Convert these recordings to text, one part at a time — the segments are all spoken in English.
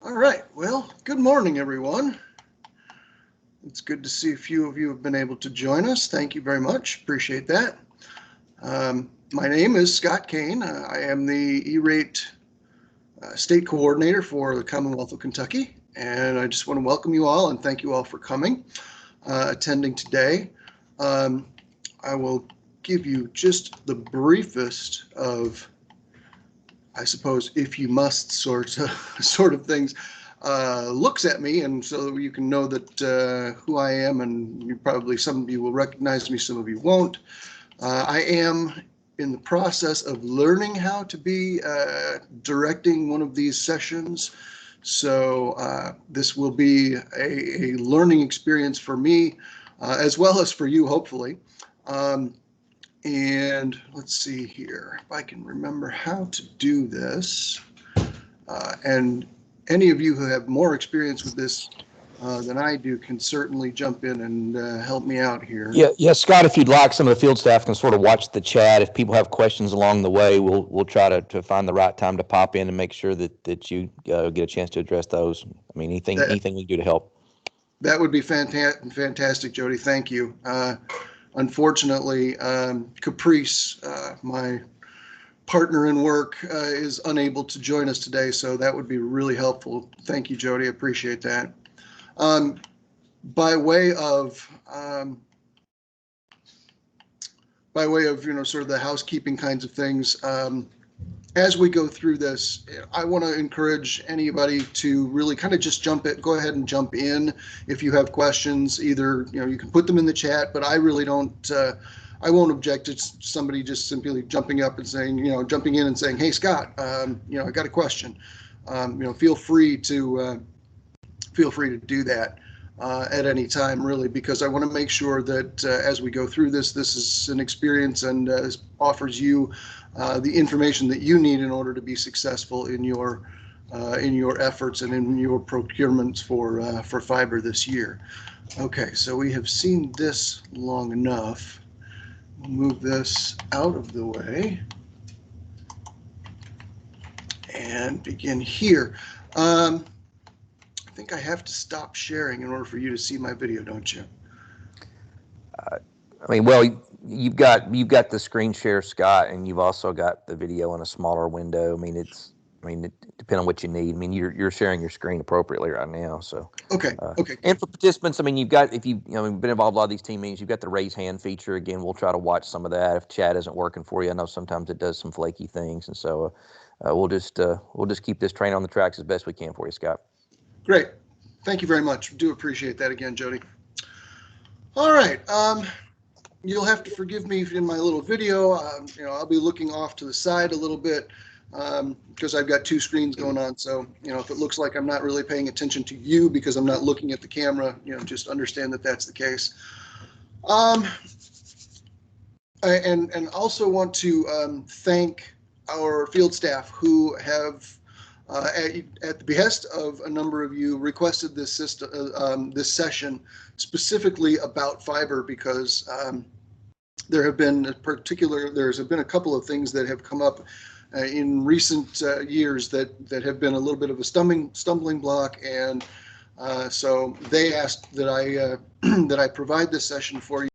All right, well, good morning, everyone. It's good to see a few of you have been able to join us. Thank you very much. Appreciate that. My name is Scott Kane. I am the E-rate state coordinator for the Commonwealth of Kentucky, and I just want to welcome you all and thank you all for coming, attending today. I will give you just the briefest of, I suppose, if you must sort of things, looks at me, and so you can know that who I am, and you probably, some of you will recognize me, some of you won't. I am in the process of learning how to be directing one of these sessions, so this will be a learning experience for me as well as for you, hopefully. And let's see here, if I can remember how to do this. And any of you who have more experience with this than I do can certainly jump in and help me out here. Yeah, Scott, if you'd like, some of the field staff can sort of watch the chat. If people have questions along the way, we'll try to find the right time to pop in and make sure that you get a chance to address those. I mean, anything we can do to help. That would be fantastic, Jody. Thank you. Unfortunately, Caprice, my partner in work, is unable to join us today, so that would be really helpful. Thank you, Jody. I appreciate that. By way of sort of the housekeeping kinds of things, as we go through this, I want to encourage anybody to really kind of just go ahead and jump in if you have questions. Either, you can put them in the chat, but I really don't, I won't object to somebody just simply jumping up and saying, jumping in and saying, hey, Scott, I got a question. Feel free to do that at any time, really, because I want to make sure that as we go through this is an experience and offers you the information that you need in order to be successful in your efforts and in your procurements for fiber this year. Okay, so we have seen this long enough. We'll move this out of the way and begin here. I think I have to stop sharing in order for you to see my video, don't you? I mean, well, you've got the screen share, Scott, and you've also got the video in a smaller window. I mean, it depends on what you need. I mean, you're sharing your screen appropriately right now. So okay. And for participants, I mean, you've got, if you've been involved in a lot of these team meetings, you've got the raise hand feature. Again, we'll try to watch some of that if chat isn't working for you. I know sometimes it does some flaky things, and so we'll just keep this train on the tracks as best we can for you, Scott. Great. Thank you very much. Do appreciate that again, Jody. All right. You'll have to forgive me in my little video. I'll be looking off to the side a little bit because I've got two screens going on. So, if it looks like I'm not really paying attention to you because I'm not looking at the camera, just understand that that's the case. And also want to thank our field staff who have, at the behest of a number of you, requested this this session specifically about fiber, because there have been a couple of things that have come up in recent years that have been a little bit of a stumbling block, and so they asked that I provide this session for you.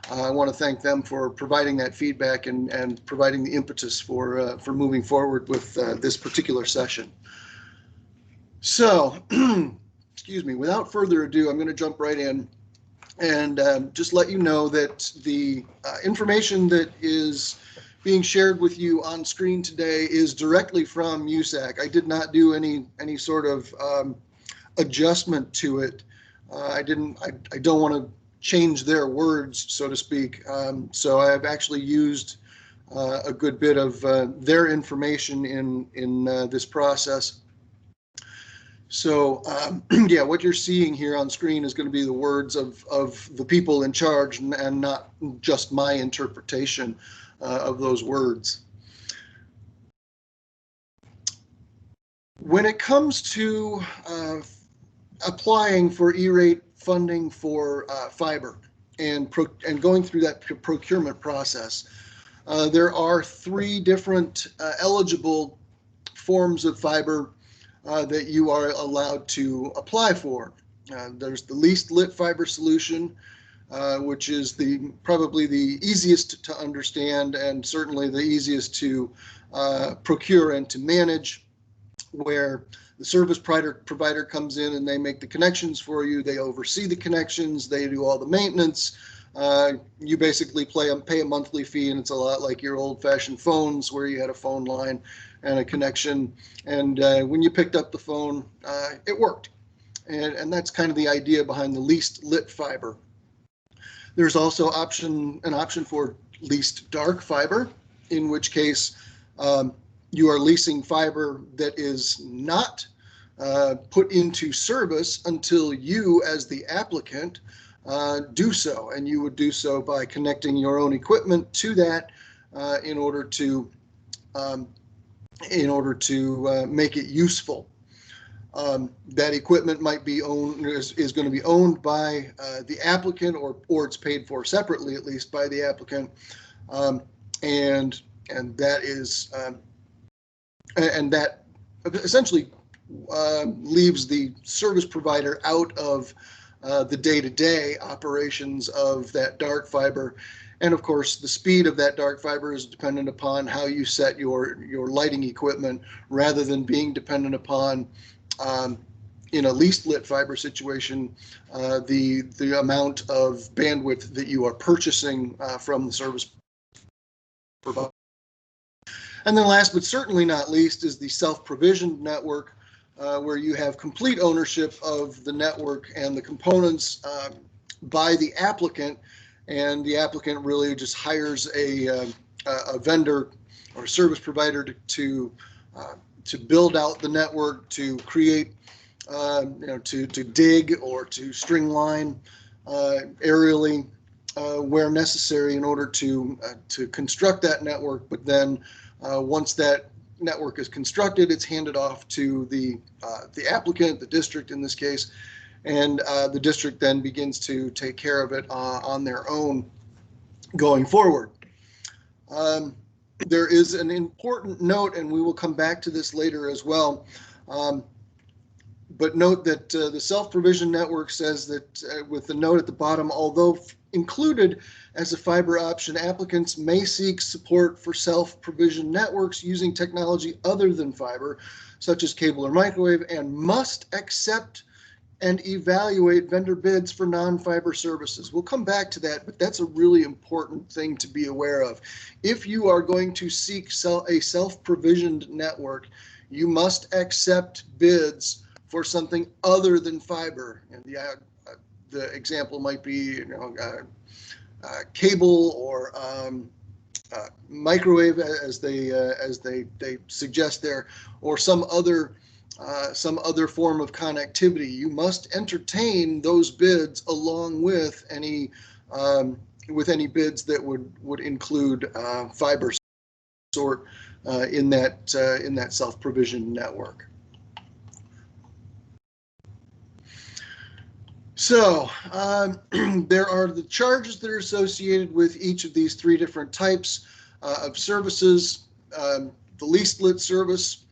I want to thank them for providing that feedback and providing the impetus for moving forward with this particular session. So, excuse me, without further ado, I'm going to jump right in and just let you know that the information that is being shared with you on screen today is directly from USAC. I did not do any sort of adjustment to it. I don't want to change their words, so to speak. So I have actually used a good bit of their information in this process. So yeah, what you're seeing here on screen is going to be the words of the people in charge and not just my interpretation of those words. When it comes to applying for E-rate funding for fiber and going through that procurement process, there are three different eligible forms of fiber that you are allowed to apply for. There's the least lit fiber solution, which is probably the easiest to understand and certainly the easiest to procure and to manage, where the service provider comes in and they make the connections for you. They oversee the connections. They do all the maintenance. You basically pay a monthly fee, and it's a lot like your old-fashioned phones where you had a phone line and a connection. And when you picked up the phone, it worked. And that's kind of the idea behind the least lit fiber. There's also an option for least dark fiber, in which case you are leasing fiber that is not put into service until you, as the applicant, do so. And you would do so by connecting your own equipment to that in order to make it useful. That equipment might be is going to be owned by the applicant, or it's paid for separately, at least by the applicant, and that is and that essentially leaves the service provider out of the day-to-day operations of that dark fiber. And of course, the speed of that dark fiber is dependent upon how you set your lighting equipment, rather than being dependent upon, in a least lit fiber situation, the amount of bandwidth that you are purchasing from the service provider. And then last but certainly not least is the self-provisioned network, where you have complete ownership of the network and the components by the applicant, and the applicant really just hires a vendor or a service provider to build out the network, to create, to dig or to string line aerially where necessary in order to construct that network. But then once that network is constructed, it's handed off to the applicant, the district in this case, and the district then begins to take care of it on their own going forward. There is an important note, and we will come back to this later as well, but note that the self-provision network says that with the note at the bottom, although included as a fiber option, applicants may seek support for self-provision networks using technology other than fiber, such as cable or microwave, and must accept and evaluate vendor bids for non-fiber services. We'll come back to that, but that's a really important thing to be aware of. If you are going to seek a self-provisioned network, you must accept bids for something other than fiber. And the example might be, cable or microwave, as they suggest there, or some other form of connectivity. You must entertain those bids along with any bids that would include fiber sort in that self-provision network. So there are the charges that are associated with each of these three different types of services. The least lit service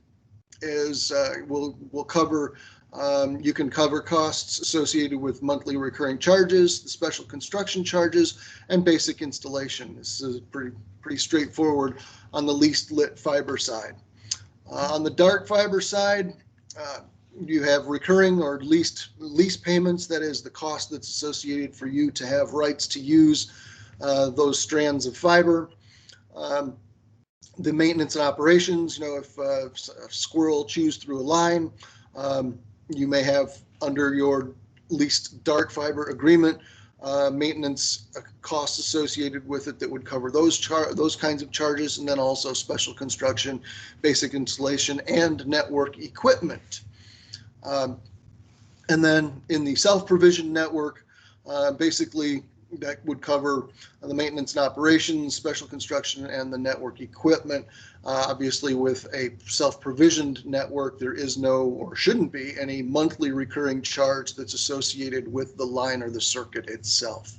is will cover, you can cover costs associated with monthly recurring charges, the special construction charges, and basic installation. This is pretty straightforward on the least lit fiber side. On the dark fiber side, you have recurring or lease payments. That is the cost that's associated for you to have rights to use those strands of fiber. The maintenance and operations, if a squirrel chews through a line, you may have, under your leased dark fiber agreement, maintenance costs associated with it that would cover those kinds of charges, and then also special construction, basic installation, and network equipment. And then in the self-provision network, basically that would cover the maintenance and operations, special construction, and the network equipment. Obviously, with a self-provisioned network, there is no, or shouldn't be, any monthly recurring charge that's associated with the line or the circuit itself.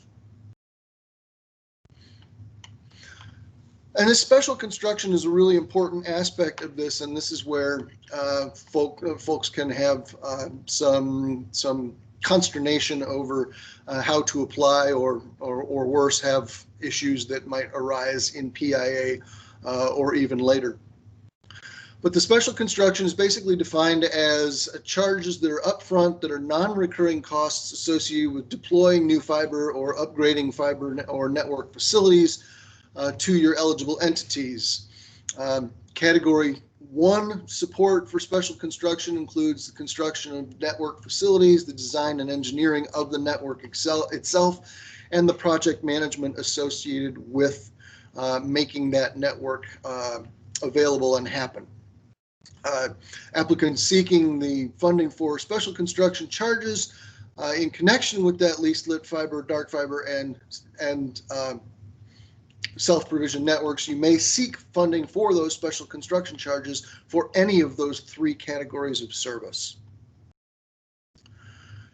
And this special construction is a really important aspect of this, and this is where folks can have some consternation over how to apply, or worse, have issues that might arise in PIA or even later. But the special construction is basically defined as charges that are upfront, that are non-recurring costs associated with deploying new fiber or upgrading fiber or network facilities to your eligible entities. Category 1 support for special construction includes the construction of network facilities, the design and engineering of the network itself, and the project management associated with making that network available and happen. Applicants seeking the funding for special construction charges in connection with that leased lit fiber, dark fiber, and self-provision networks, you may seek funding for those special construction charges for any of those 3 categories of service.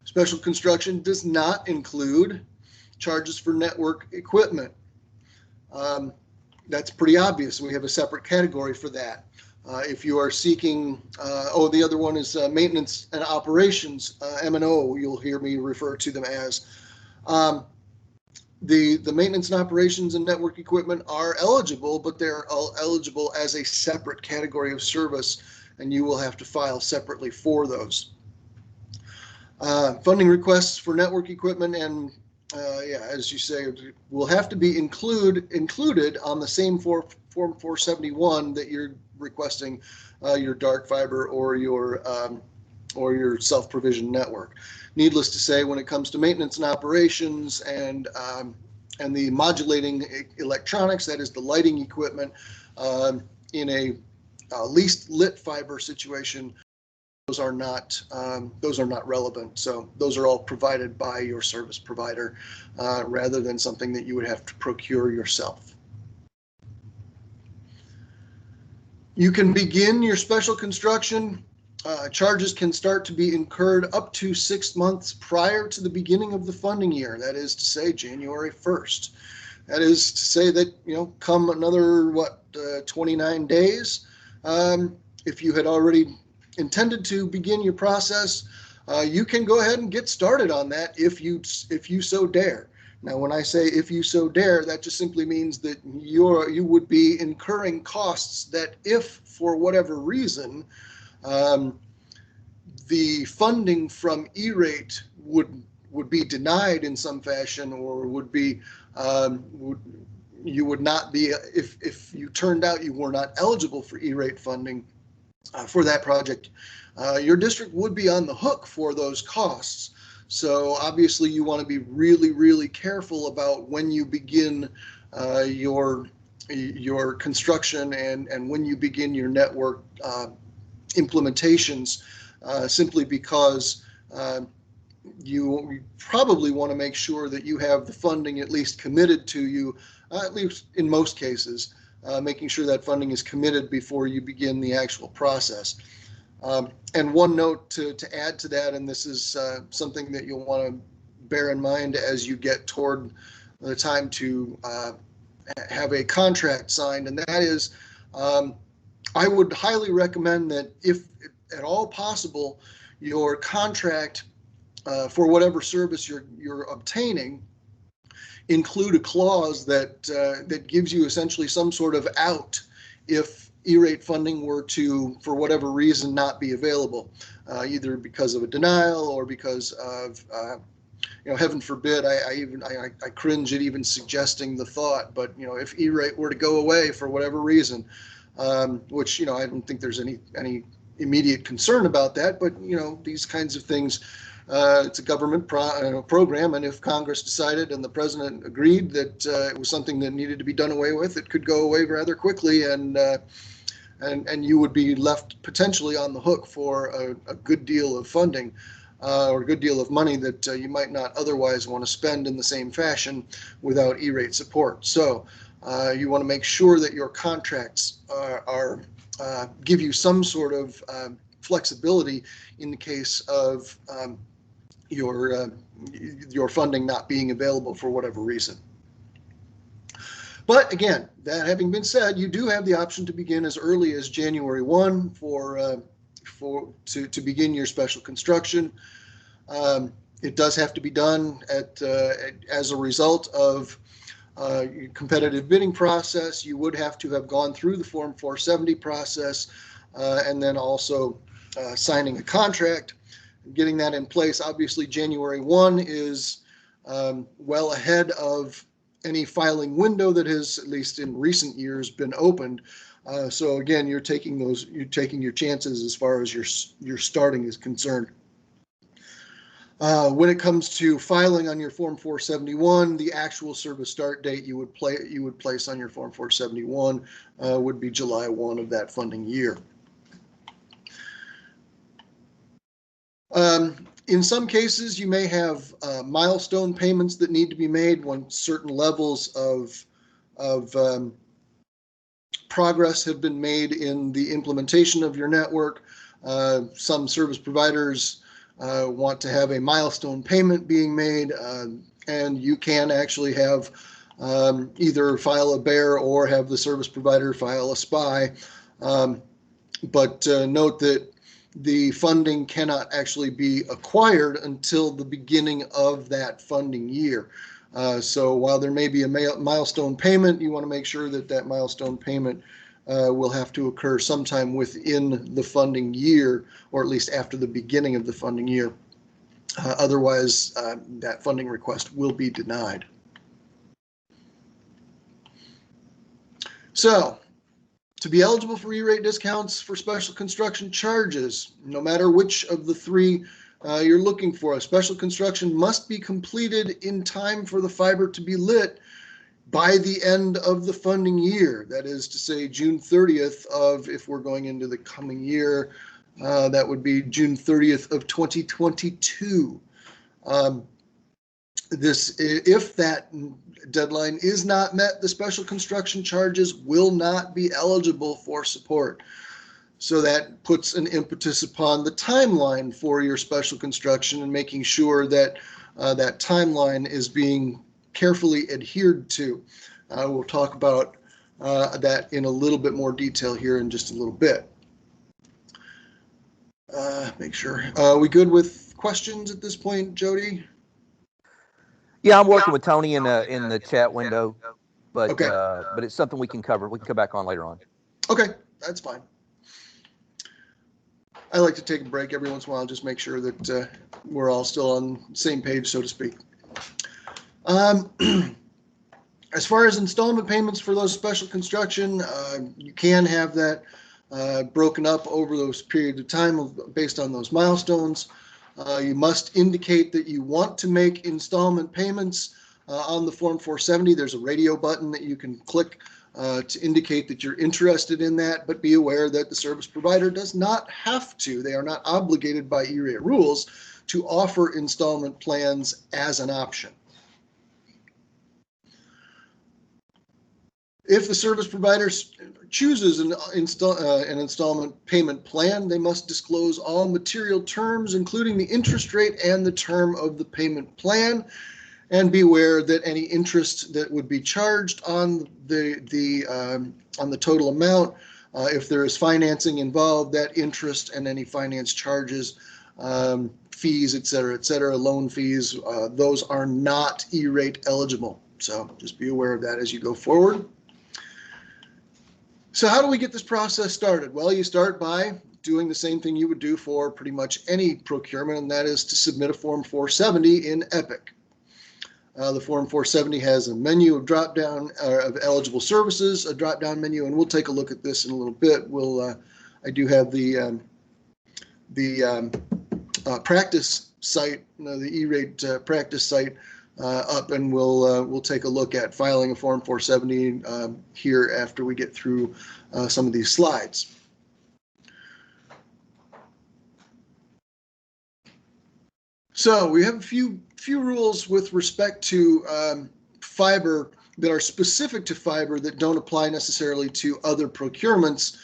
Special construction does not include charges for network equipment. That's pretty obvious. We have a separate category for that. If you are seeking, the other one is maintenance and operations, M&O, you'll hear me refer to them as. The maintenance and operations and network equipment are eligible, but they're eligible as a separate category of service, and you will have to file separately for those. Funding requests for network equipment and as you say, will have to be included on the same Form 471 that you're requesting your dark fiber or your self-provision network. Needless to say, when it comes to maintenance and operations and the modulating electronics, that is the lighting equipment, in a least lit fiber situation, those are not relevant. So those are all provided by your service provider rather than something that you would have to procure yourself. You can begin your special construction. Charges can start to be incurred up to 6 months prior to the beginning of the funding year. That is to say, January 1st. That is to say that, come another, 29 days, if you had already intended to begin your process, you can go ahead and get started on that if you so dare. Now, when I say if you so dare, that just simply means that you would be incurring costs that, if for whatever reason the funding from E-rate would be denied in some fashion, or would be you would not be, if you turned out you were not eligible for E-rate funding for that project, your district would be on the hook for those costs. So obviously you want to be really, really careful about when you begin your construction and when you begin your network implementations, simply because you probably want to make sure that you have the funding at least committed to you, at least in most cases, making sure that funding is committed before you begin the actual process. And one note to add to that, and this is something that you'll want to bear in mind as you get toward the time to have a contract signed, and that is, I would highly recommend that, if at all possible, your contract for whatever service you're obtaining include a clause that gives you essentially some sort of out if E-rate funding were to, for whatever reason, not be available, either because of a denial or because of, heaven forbid, I cringe at even suggesting the thought, but, if E-rate were to go away for whatever reason, which, I don't think there's any immediate concern about that, but, these kinds of things, it's a government program, and if Congress decided and the president agreed that it was something that needed to be done away with, it could go away rather quickly, and you would be left potentially on the hook for a good deal of funding or a good deal of money that you might not otherwise want to spend in the same fashion without E-rate support. So you want to make sure that your contracts are give you some sort of flexibility in the case of your funding not being available for whatever reason. But again, that having been said, you do have the option to begin as early as January 1 to begin your special construction. It does have to be done as a result of competitive bidding process. You would have to have gone through the Form 470 process and then also signing a contract, getting that in place. Obviously, January 1 is well ahead of any filing window that has, at least in recent years, been opened. So again, you're taking your chances as far as your starting is concerned. When it comes to filing on your Form 471, the actual service start date you would place on your Form 471 would be July 1 of that funding year. In some cases, you may have milestone payments that need to be made when certain levels of progress have been made in the implementation of your network. Some service providers want to have a milestone payment being made, and you can actually have either file a bear or have the service provider file a SPI. But note that the funding cannot actually be acquired until the beginning of that funding year. So while there may be a milestone payment, you want to make sure that that milestone payment will have to occur sometime within the funding year, or at least after the beginning of the funding year. Otherwise, that funding request will be denied. So, to be eligible for E-rate discounts for special construction charges, no matter which of the three you're looking for, a special construction must be completed in time for the fiber to be lit by the end of the funding year. That is to say, June 30th of, if we're going into the coming year, that would be June 30th of 2022. If that deadline is not met, the special construction charges will not be eligible for support. So that puts an impetus upon the timeline for your special construction and making sure that that timeline is being carefully adhered to. We'll talk about that in a little bit more detail here in just a little bit. Make sure. We good with questions at this point, Jody? Yeah, I'm working with Tony in the chat window, but okay. But it's something we can cover. We can come back on later on. Okay, that's fine. I like to take a break every once in a while, just make sure that we're all still on the same page, so to speak. As far as installment payments for those special construction, you can have that broken up over those periods of time based on those milestones. You must indicate that you want to make installment payments on the Form 470. There's a radio button that you can click to indicate that you're interested in that, but be aware that the service provider does not have to. They are not obligated by E-rate rules to offer installment plans as an option. If the service provider chooses an installment payment plan, they must disclose all material terms, including the interest rate and the term of the payment plan, and beware that any interest that would be charged on the total amount, if there is financing involved, that interest and any finance charges, fees, et cetera, loan fees, those are not E-rate eligible. So just be aware of that as you go forward. So how do we get this process started? Well, you start by doing the same thing you would do for pretty much any procurement, and that is to submit a Form 470 in Epic. The Form 470 has a menu of drop-down of eligible services, a drop-down menu, and we'll take a look at this in a little bit. I do have the practice site, the E-rate practice site up, and we'll take a look at filing a Form 470 here after we get through some of these slides. So we have a few rules with respect to fiber that are specific to fiber that don't apply necessarily to other procurements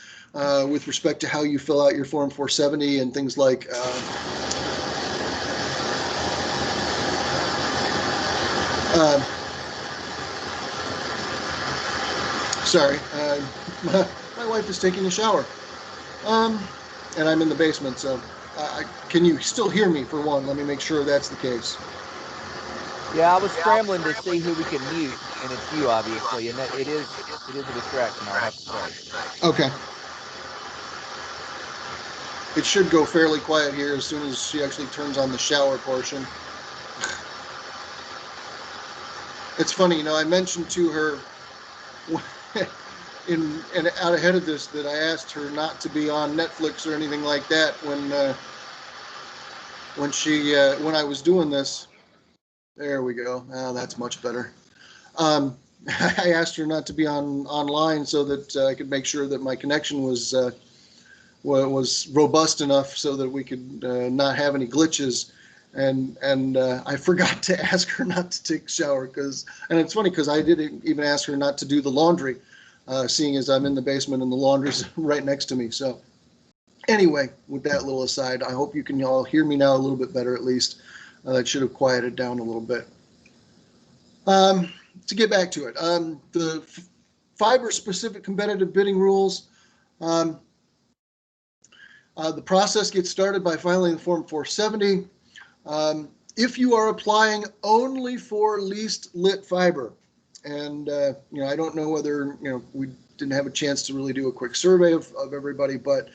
with respect to how you fill out your Form 470 and things like Sorry, my wife is taking a shower, and I'm in the basement. So, can you still hear me? For one, let me make sure that's the case. Yeah, I was scrambling to see who we can mute, and it's you, obviously, and that it is a distraction, I'll have to say. Okay. It should go fairly quiet here as soon as she actually turns on the shower portion. It's funny, I mentioned to her and out ahead of this that I asked her not to be on Netflix or anything like that when I was doing this. There we go. Oh, that's much better. I asked her not to be online so that I could make sure that my connection was robust enough so that we could not have any glitches. And I forgot to ask her not to take a shower and it's funny because I didn't even ask her not to do the laundry, seeing as I'm in the basement and the laundry's right next to me. So anyway, with that little aside, I hope you can all hear me now a little bit better at least. It should have quieted down a little bit. To get back to it, the fiber-specific competitive bidding rules. The process gets started by filing the Form 470. If you are applying only for least lit fiber, and I don't know whether we didn't have a chance to really do a quick survey of everybody, but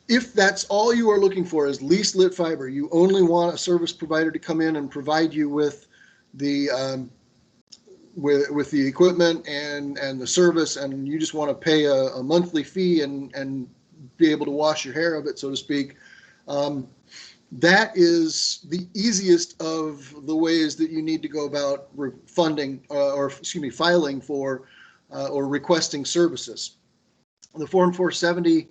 if that's all you are looking for is least lit fiber, you only want a service provider to come in and provide you with the with the equipment and the service, and you just want to pay a monthly fee and be able to wash your hair of it, so to speak. That is the easiest of the ways that you need to go about filing for or requesting services. The Form 470,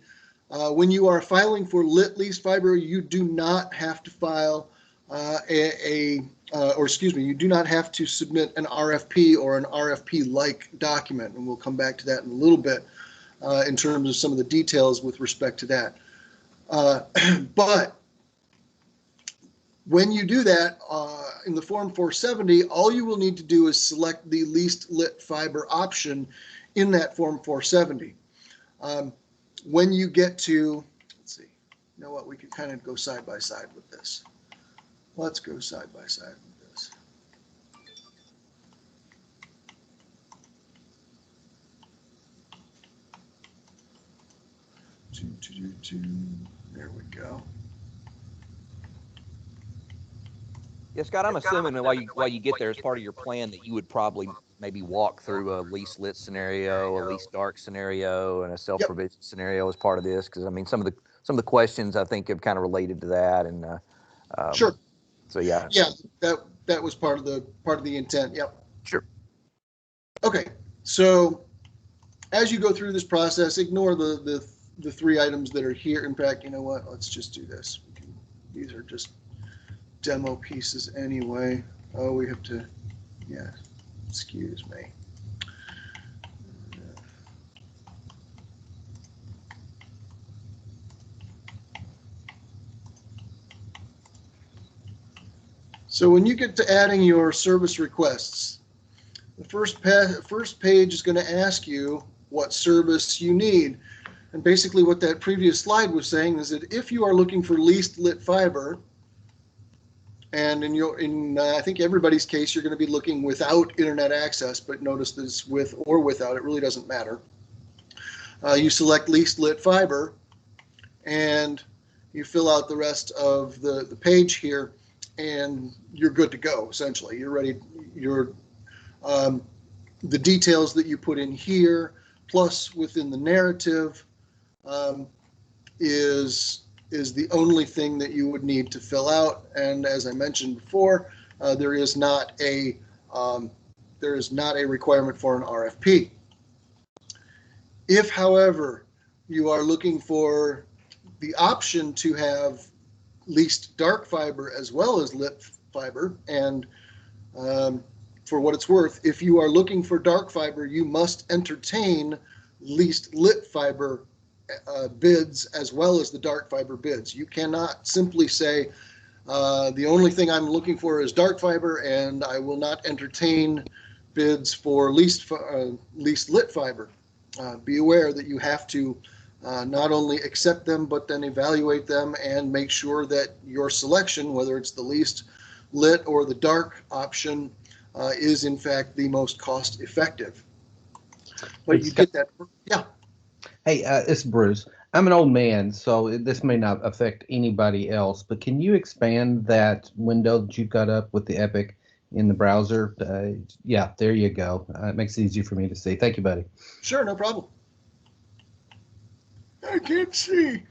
when you are filing for lit leased fiber, you do not have to file you do not have to submit an RFP or an RFP-like document, and we'll come back to that in a little bit in terms of some of the details with respect to that. But when you do that in the Form 470, all you will need to do is select the least lit fiber option in that Form 470. When you get to, let's see, you know what, we could kind of go side by side with this. Let's go side by side with this. There we go. Yeah, Scott, I'm assuming that while you get there, as part of your plan, that you would probably maybe walk through a least lit scenario, a least dark scenario, and a self-provision scenario as part of this, because I mean some of the questions I think have kind of related to that, and sure. So yeah, that was part of the intent. Yep. Sure. Okay, so as you go through this process, ignore the three items that are here. In fact, you know what? Let's just do this. These are just demo pieces anyway. Oh, we have to, yeah, excuse me. So when you get to adding your service requests, the first page is going to ask you what service you need. And basically what that previous slide was saying is that if you are looking for least lit fiber, and in I think everybody's case, you're going to be looking without internet access, but notice that it's with or without, it really doesn't matter. You select least lit fiber, and you fill out the rest of the page here, and you're good to go, essentially. You're ready. The details that you put in here, plus within the narrative, is the only thing that you would need to fill out. And as I mentioned before, there is not a requirement for an RFP. If, however, you are looking for the option to have least dark fiber as well as lit fiber, and for what it's worth, if you are looking for dark fiber, you must entertain least lit fiber bids as well as the dark fiber bids. You cannot simply say the only thing I'm looking for is dark fiber and I will not entertain bids for leased lit fiber. Be aware that you have to not only accept them, but then evaluate them and make sure that your selection, whether it's the least lit or the dark option, is in fact the most cost effective. But Hey, you Scott. get that. Yeah. Hey, it's Bruce. I'm an old man, so this may not affect anybody else, but can you expand that window that you've got up with the Epic in the browser? Yeah, there you go. It makes it easier for me to see. Thank you, buddy. Sure, no problem. I can't see.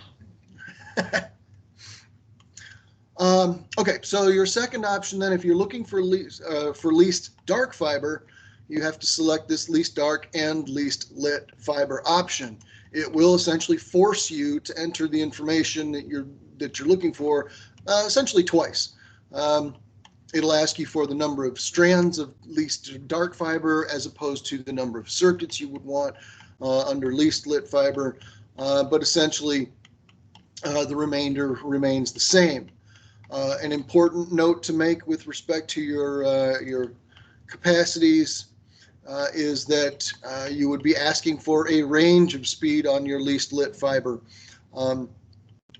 Okay, so your second option then, if you're looking for least dark fiber, you have to select this least dark and least lit fiber option. It will essentially force you to enter the information that you're looking for essentially twice. It'll ask you for the number of strands of least dark fiber as opposed to the number of circuits you would want under least lit fiber, but essentially the remainder remains the same. An important note to make with respect to your capacities is that you would be asking for a range of speed on your least lit fiber.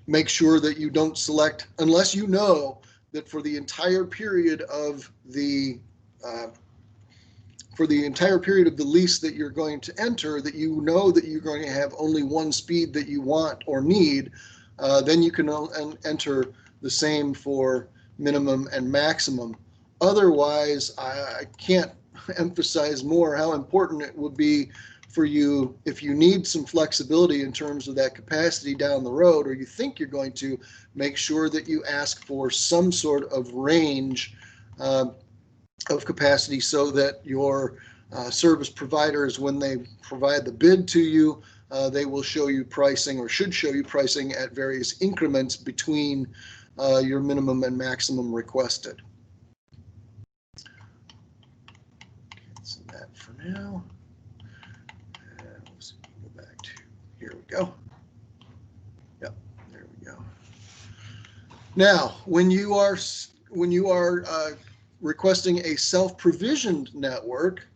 Make sure that you don't select, unless you know that for the entire period of the lease that you're going to enter, that you know that you're going to have only one speed that you want or need, then you can enter the same for minimum and maximum. Otherwise, I can't emphasize more how important it would be for you, if you need some flexibility in terms of that capacity down the road, or you think you're going to, make sure that you ask for some sort of range of capacity so that your service providers, when they provide the bid to you, they will show you pricing, or should show you pricing at various increments between your minimum and maximum requested. Cancel that for now. And let's go back to, here we go. Yep, there we go. Now, when you are requesting a self-provisioned network,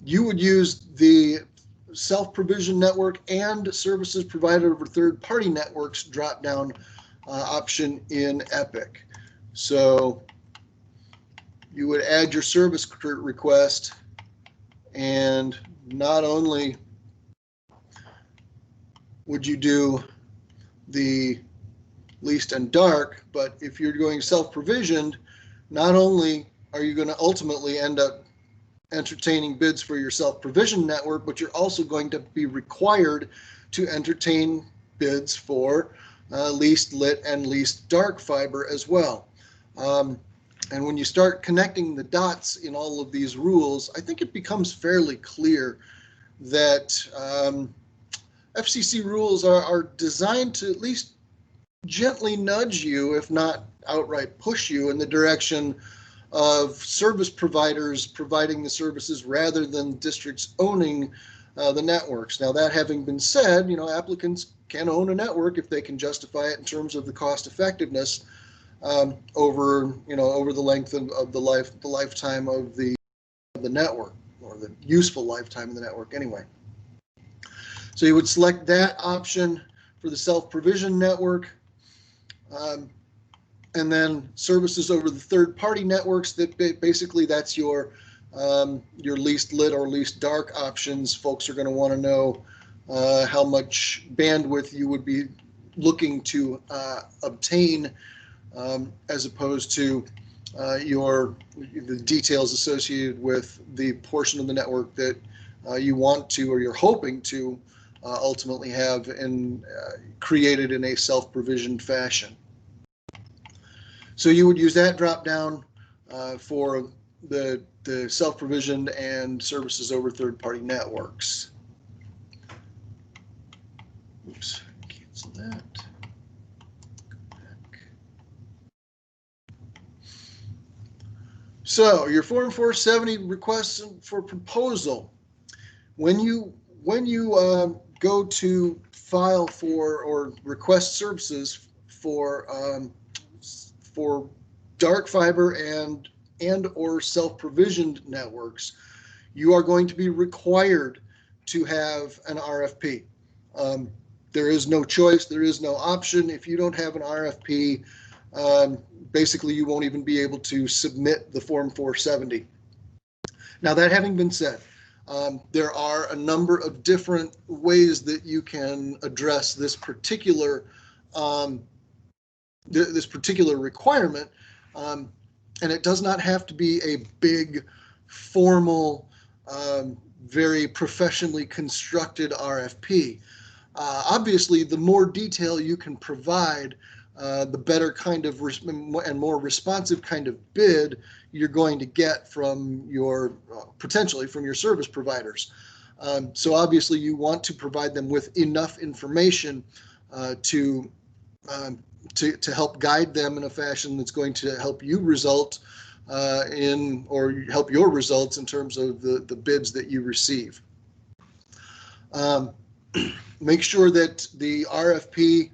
you would use the self-provisioned network and services provided over third-party networks drop-down option in Epic. So you would add your service request, and not only would you do the least and dark, but if you're going self-provisioned, not only are you going to ultimately end up entertaining bids for your self-provisioned network, but you're also going to be required to entertain bids for least lit and least dark fiber as well. And when you start connecting the dots in all of these rules, I think it becomes fairly clear that FCC rules are designed to at least gently nudge you, if not outright push you, in the direction of service providers providing the services rather than districts owning the networks. Now, that having been said, applicants can own a network if they can justify it in terms of the cost effectiveness over the length of the lifetime of the network, or the useful lifetime of the network anyway. So you would select that option for the self-provision network. And then services over the third-party networks, that basically that's your least lit or least dark options. Folks are going to want to know how much bandwidth you would be looking to obtain, as opposed to the details associated with the portion of the network that you want to, or you're hoping to ultimately have created in a self-provisioned fashion. So you would use that drop down for the self-provisioned and services over third-party networks. Oops, cancel that. Go back. So your Form 470 requests for proposal. When you go to file for or request services for dark fiber and and or self-provisioned networks, you are going to be required to have an RFP. There is no choice. There is no option. If you don't have an RFP, basically you won't even be able to submit the Form 470. Now, that having been said, there are a number of different ways that you can address this particular requirement, and it does not have to be a big, formal, very professionally constructed RFP. Obviously, the more detail you can provide, the better kind of and more responsive kind of bid you're going to get from your potentially from your service providers. So obviously, you want to provide them with enough information to help guide them in a fashion that's going to help you result or help your results in terms of the bids that you receive. Make sure that the RFP,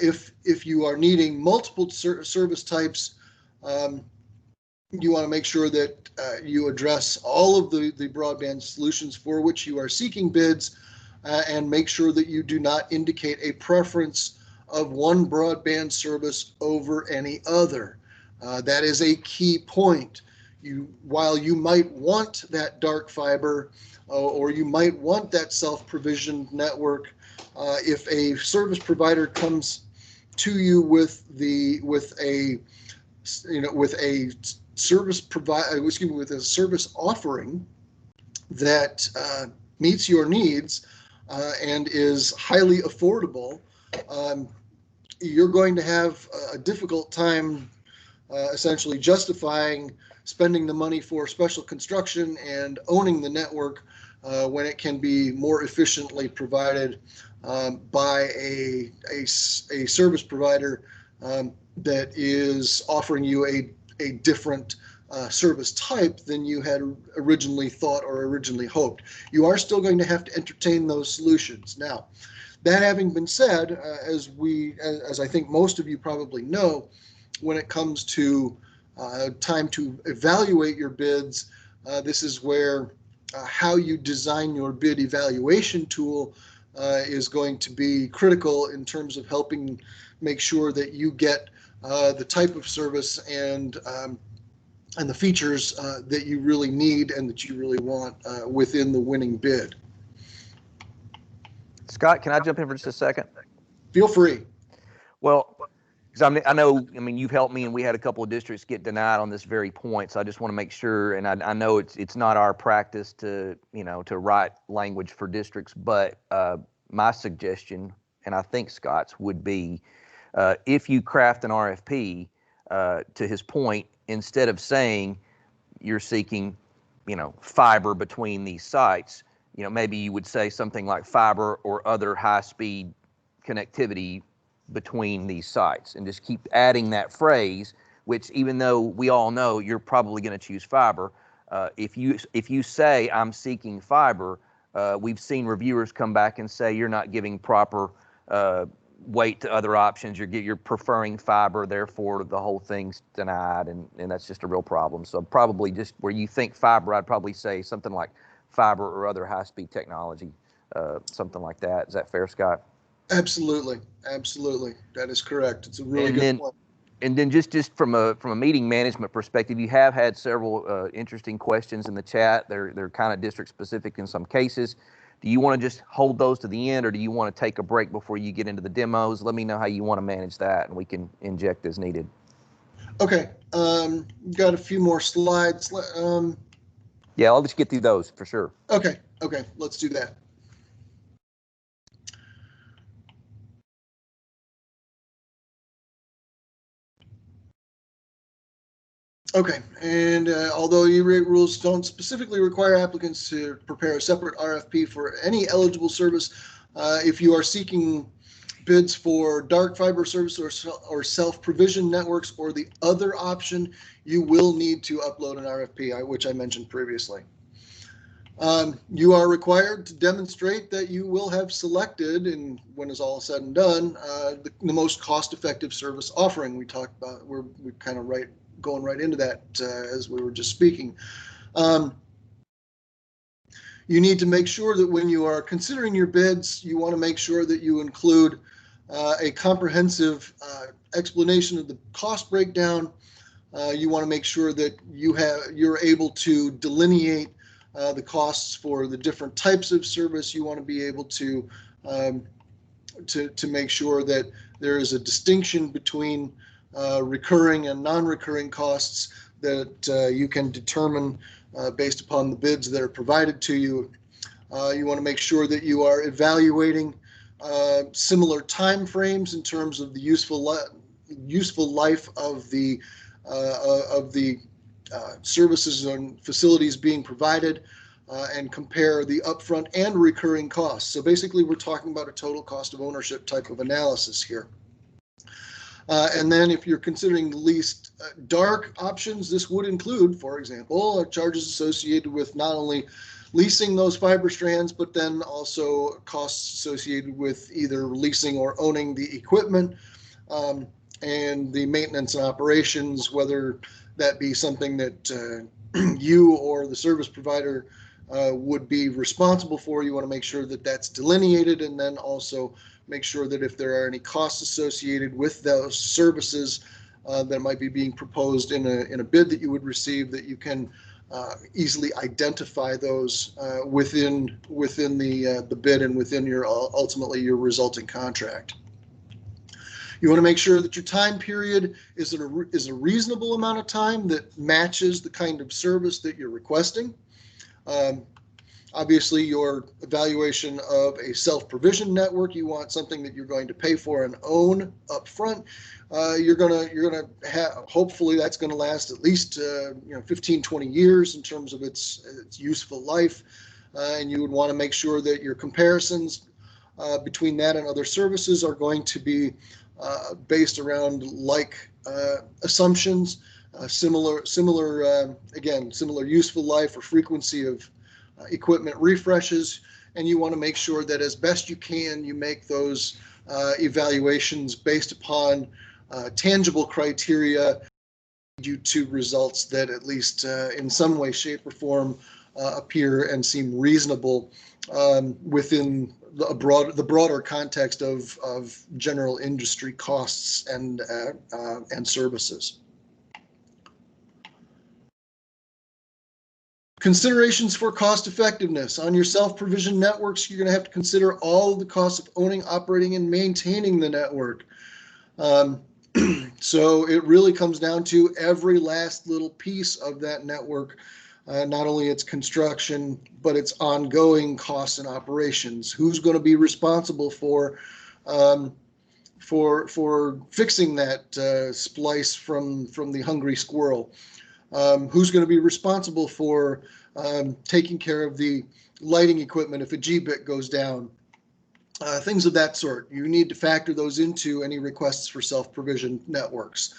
if you are needing multiple service types, you want to make sure that you address all of the broadband solutions for which you are seeking bids, and make sure that you do not indicate a preference of one broadband service over any other. That is a key point. While you might want that dark fiber, or you might want that self-provisioned network, if a service provider comes to you with a service offering that meets your needs and is highly affordable, you're going to have a difficult time essentially justifying spending the money for special construction and owning the network when it can be more efficiently provided by a service provider that is offering you a different service type than you had originally thought or originally hoped. You are still going to have to entertain those solutions. Now, that having been said, as I think most of you probably know, when it comes to time to evaluate your bids, this is where how you design your bid evaluation tool is going to be critical in terms of helping make sure that you get the type of service and the features that you really need and that you really want within the winning bid. Scott, can I jump in for just a second? Feel free. Well, because I know, you've helped me, and we had a couple of districts get denied on this very point. So I just want to make sure, and I know it's not our practice to write language for districts, but my suggestion, and I think Scott's, would be if you craft an RFP, to his point, instead of saying you're seeking, fiber between these sites, maybe you would say something like fiber or other high-speed connectivity between these sites, and just keep adding that phrase, which, even though we all know you're probably going to choose fiber, if you say I'm seeking fiber, we've seen reviewers come back and say you're not giving proper weight to other options. You're preferring fiber, therefore the whole thing's denied, and that's just a real problem. So probably just where you think fiber, I'd probably say something like fiber or other high-speed technology, something like that. Is that fair, Scott? Absolutely. That is correct. It's a really good point. And then just from a meeting management perspective, you have had several interesting questions in the chat. They're kind of district specific in some cases. Do you want to just hold those to the end, or do you want to take a break before you get into the demos? Let me know how you want to manage that, and we can inject as needed. Okay. Got a few more slides. Yeah, I'll just get through those for sure. Okay. Let's do that. Okay, and although E-rate rules don't specifically require applicants to prepare a separate RFP for any eligible service, if you are seeking bids for dark fiber service or self-provision networks or the other option, you will need to upload an RFP, which I mentioned previously. You are required to demonstrate that you will have selected, and when it's all said and done, the most cost-effective service offering we talked about, where we kind of going right into that as we were just speaking. You need to make sure that when you are considering your bids, you want to make sure that you include a comprehensive explanation of the cost breakdown. You want to make sure that you're able to delineate the costs for the different types of service. You want to be able to make sure that there is a distinction between recurring and non-recurring costs that you can determine based upon the bids that are provided to you. You want to make sure that you are evaluating similar time frames in terms of the useful life of the services and facilities being provided, and compare the upfront and recurring costs. So basically, we're talking about a total cost of ownership type of analysis here. And then if you're considering the least dark options, this would include, for example, charges associated with not only leasing those fiber strands, but then also costs associated with either leasing or owning the equipment, and the maintenance and operations, whether that be something that you or the service provider would be responsible for. You want to make sure that that's delineated, and then also make sure that if there are any costs associated with those services that might be being proposed in a bid that you would receive, that you can easily identify those within the bid and within your ultimately your resulting contract. You want to make sure that your time period is a reasonable amount of time that matches the kind of service that you're requesting. Obviously, your evaluation of a self-provision network, you want something that you're going to pay for and own up front. You're gonna have, hopefully that's going to last at least 15, 20 years in terms of its useful life, and you would want to make sure that your comparisons between that and other services are going to be based around like assumptions, similar useful life or frequency of equipment refreshes, and you want to make sure that as best you can, you make those evaluations based upon tangible criteria due to results that at least in some way, shape, or form appear and seem reasonable within the broader context of general industry costs and services. Considerations for cost effectiveness. On your self-provision networks, you're going to have to consider all of the costs of owning, operating, and maintaining the network. So it really comes down to every last little piece of that network, not only its construction, but its ongoing costs and operations. Who's going to be responsible for fixing that splice from the hungry squirrel? Who's going to be responsible for taking care of the lighting equipment if a G-bit goes down? Things of that sort. You need to factor those into any requests for self-provision networks.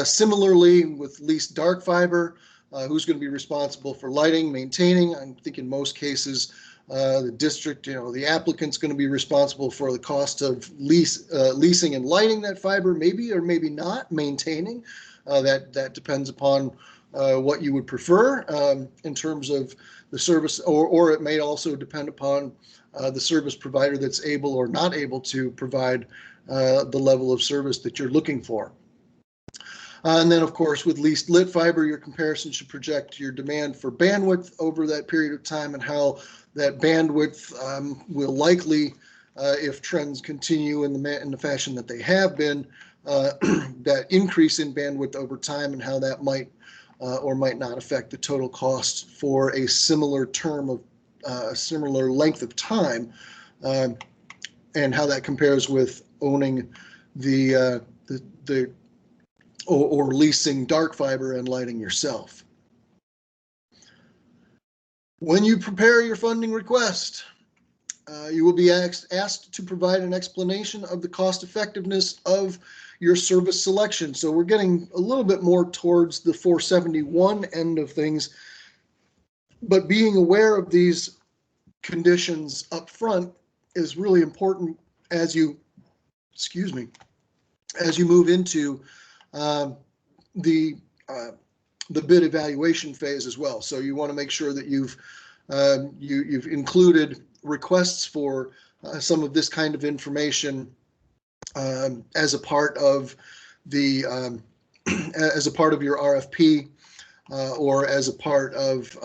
Similarly, with leased dark fiber, who's going to be responsible for lighting, maintaining? I think in most cases, the district, the applicant's going to be responsible for the cost of leasing and lighting that fiber, maybe or maybe not maintaining. That depends upon what you would prefer in terms of the service, or it may also depend upon the service provider that's able or not able to provide the level of service that you're looking for. And then, of course, with leased lit fiber, your comparison should project your demand for bandwidth over that period of time and how that bandwidth will likely, if trends continue in the fashion that they have been, that increase in bandwidth over time, and how that might or might not affect the total cost for a similar term of similar length of time, and how that compares with owning or leasing dark fiber and lighting yourself. When you prepare your funding request, you will be asked to provide an explanation of the cost effectiveness of your service selection. So we're getting a little bit more towards the 471 end of things, but being aware of these conditions up front is really important as you move into the the bid evaluation phase as well. So you want to make sure that you've included requests for some of this kind of information as a part of the as a part of your RFP or as a part of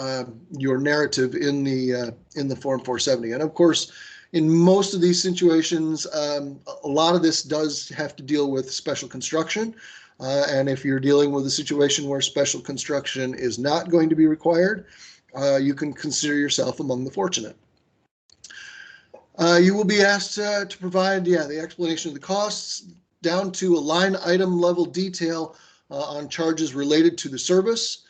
your narrative in the Form 470. And of course, in most of these situations, a lot of this does have to deal with special construction. And if you're dealing with a situation where special construction is not going to be required, you can consider yourself among the fortunate. You will be asked to provide, the explanation of the costs down to a line item level detail on charges related to the service.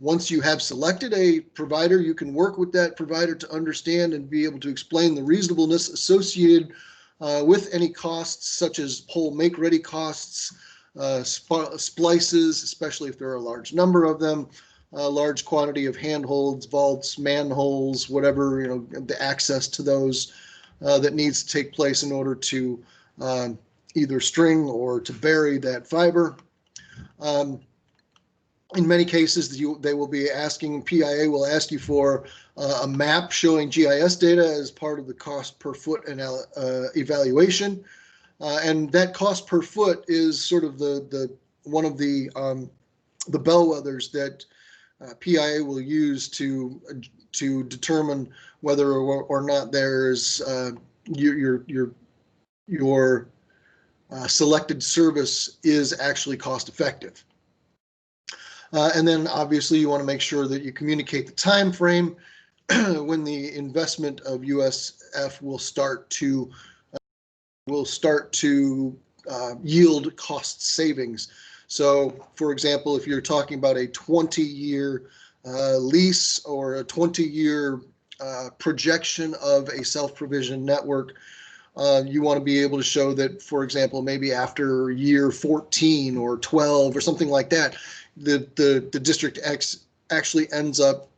Once you have selected a provider, you can work with that provider to understand and be able to explain the reasonableness associated with any costs, such as pole make-ready costs, splices, especially if there are a large number of them, a large quantity of handholds, vaults, manholes, whatever, the access to those that needs to take place in order to either string or to bury that fiber. In many cases, they will be asking, PIA will ask you for a map showing GIS data as part of the cost per foot evaluation. And that cost per foot is sort of one of the bellwethers that PIA will use to determine whether or not there's your selected service is actually cost effective. And then obviously you want to make sure that you communicate the time frame when the investment of USF will start to yield cost savings. So, for example, if you're talking about a 20-year lease or a 20-year projection of a self-provision network, you want to be able to show that, for example, maybe after year 14 or 12 or something like that, the district X actually ends up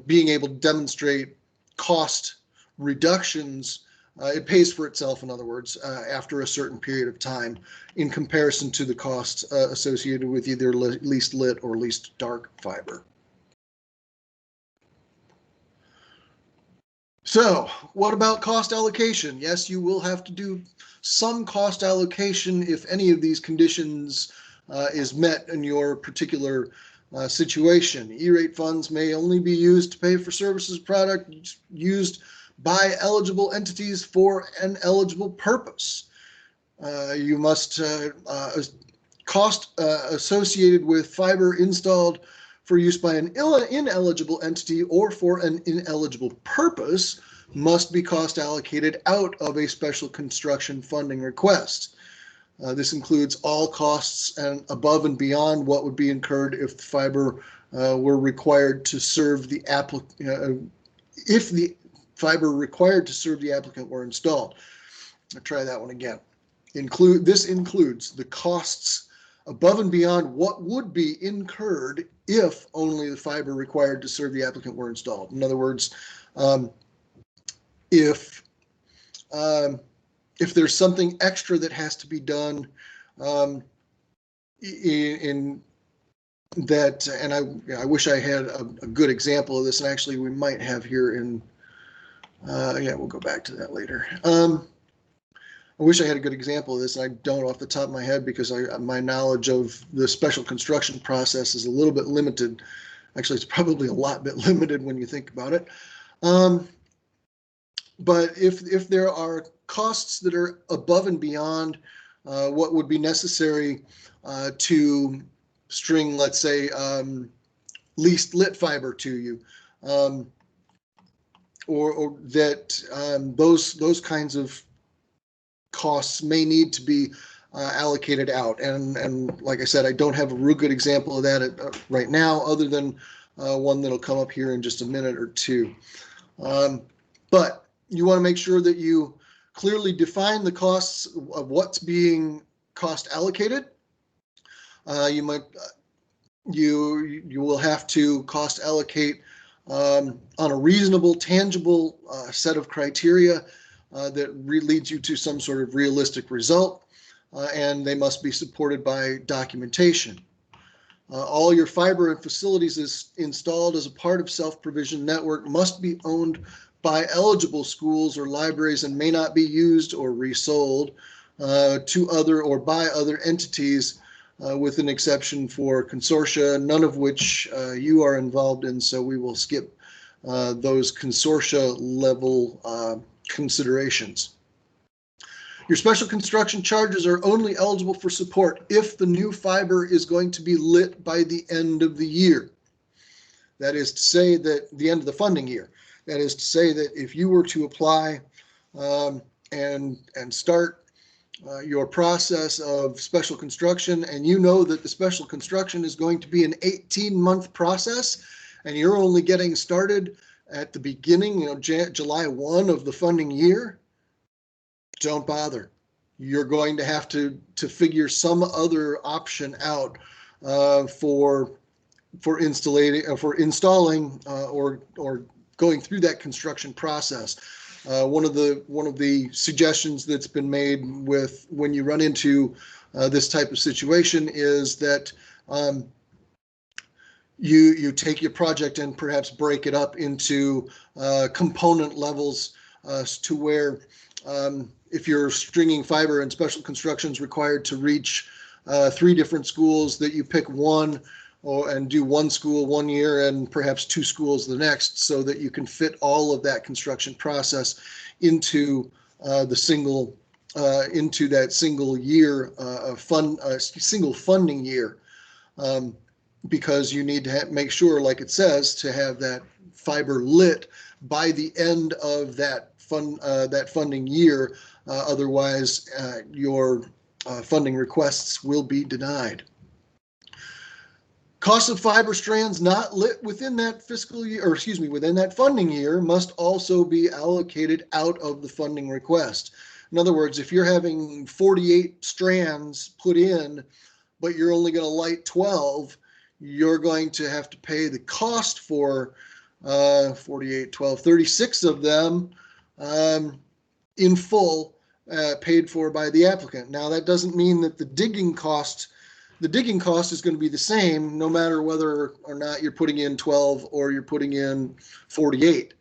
being able to demonstrate cost reductions. It pays for itself, in other words, after a certain period of time in comparison to the costs associated with either least lit or least dark fiber. So what about cost allocation? Yes, you will have to do some cost allocation if any of these conditions is met in your particular situation. E-rate funds may only be used to pay for services product used by eligible entities for an eligible purpose. You must cost associated with fiber installed for use by an ineligible entity or for an ineligible purpose must be cost allocated out of a special construction funding request. This includes all costs and above and beyond what would be incurred if the fiber were required to serve the applicant, if the fiber required to serve the applicant were installed. I'll try that one again. This includes the costs above and beyond what would be incurred if only the fiber required to serve the applicant were installed. In other words, if there's something extra that has to be done in that, and I wish I had a good example of this, and actually we might have here in, we'll go back to that later. I wish I had a good example of this, and I don't off the top of my head because my knowledge of the special construction process is a little bit limited. Actually, it's probably a lot bit limited when you think about it. But if there are costs that are above and beyond what would be necessary to string, let's say, least lit fiber to you, or that those kinds of costs may need to be allocated out. And like I said, I don't have a real good example of that right now, other than one that'll come up here in just a minute or two. But you want to make sure that you clearly define the costs of what's being cost allocated. You will have to cost allocate on a reasonable, tangible set of criteria that leads you to some sort of realistic result, and they must be supported by documentation. All your fiber and facilities is installed as a part of self-provision network must be owned by eligible schools or libraries and may not be used or resold to other or by other entities, with an exception for consortia, none of which you are involved in, so we will skip those consortia level considerations. Your special construction charges are only eligible for support if the new fiber is going to be lit by the end of the year. That is to say that the end of the funding year. That is to say that if you were to apply and start your process of special construction, and you know that the special construction is going to be an 18-month process, and you're only getting started at the beginning, July 1 of the funding year, don't bother. You're going to have to figure some other option out for installing or going through that construction process. One of the suggestions that's been made with when you run into this type of situation is that you take your project and perhaps break it up into component levels to where if you're stringing fiber and special construction is required to reach 3 different schools, that you pick one and do 1 school 1 year and perhaps 2 schools the next, so that you can fit all of that construction process into that single year single funding year, because you need to make sure, like it says, to have that fiber lit by the end of that funding year. Otherwise, your funding requests will be denied. Cost of fiber strands not lit within that fiscal year, or excuse me, within that funding year, must also be allocated out of the funding request. In other words, if you're having 48 strands put in, but you're only going to light 12, you're going to have to pay the cost for 48, 12, 36 of them in full, paid for by the applicant. Now, that doesn't mean that the digging cost is going to be the same no matter whether or not you're putting in 12 or you're putting in 48.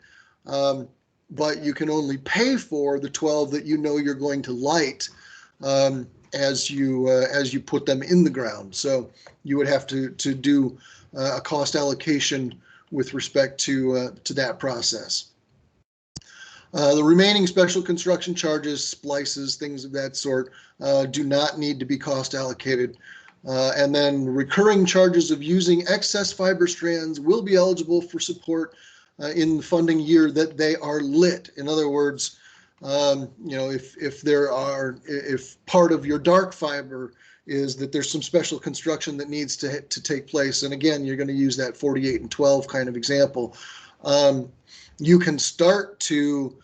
But you can only pay for the 12 that you know you're going to light as you put them in the ground. So you would have to do a cost allocation with respect to that process. The remaining special construction charges, splices, things of that sort, do not need to be cost allocated. And then recurring charges of using excess fiber strands will be eligible for support in the funding year that they are lit. In other words, if part of your dark fiber is that there's some special construction that needs to take place, and again, you're going to use that 48 and 12 kind of example, you can start to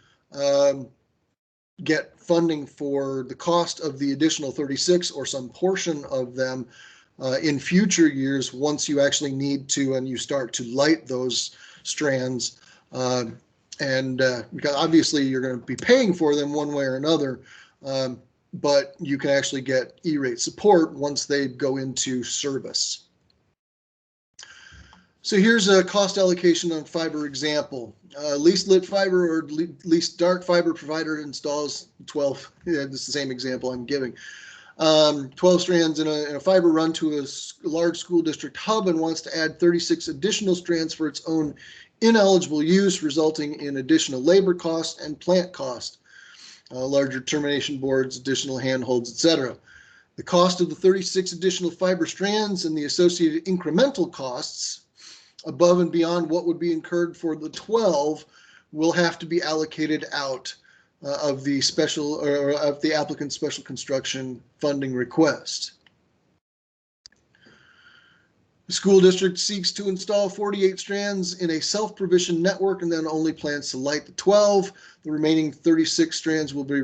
get funding for the cost of the additional 36 or some portion of them in future years once you actually need to and you start to light those strands. Because obviously you're going to be paying for them one way or another, but you can actually get E-rate support once they go into service. So here's a cost allocation on fiber example. Least lit fiber or least dark fiber provider installs 12. Yeah, this is the same example I'm giving. 12 strands in a fiber run to a large school district hub and wants to add 36 additional strands for its own ineligible use, resulting in additional labor cost and plant cost, larger termination boards, additional handholds, etc. The cost of the 36 additional fiber strands and the associated incremental costs above and beyond what would be incurred for the 12 will have to be allocated out of the applicant's special construction funding request. The school district seeks to install 48 strands in a self-provision network and then only plans to light the 12. The remaining 36 strands will be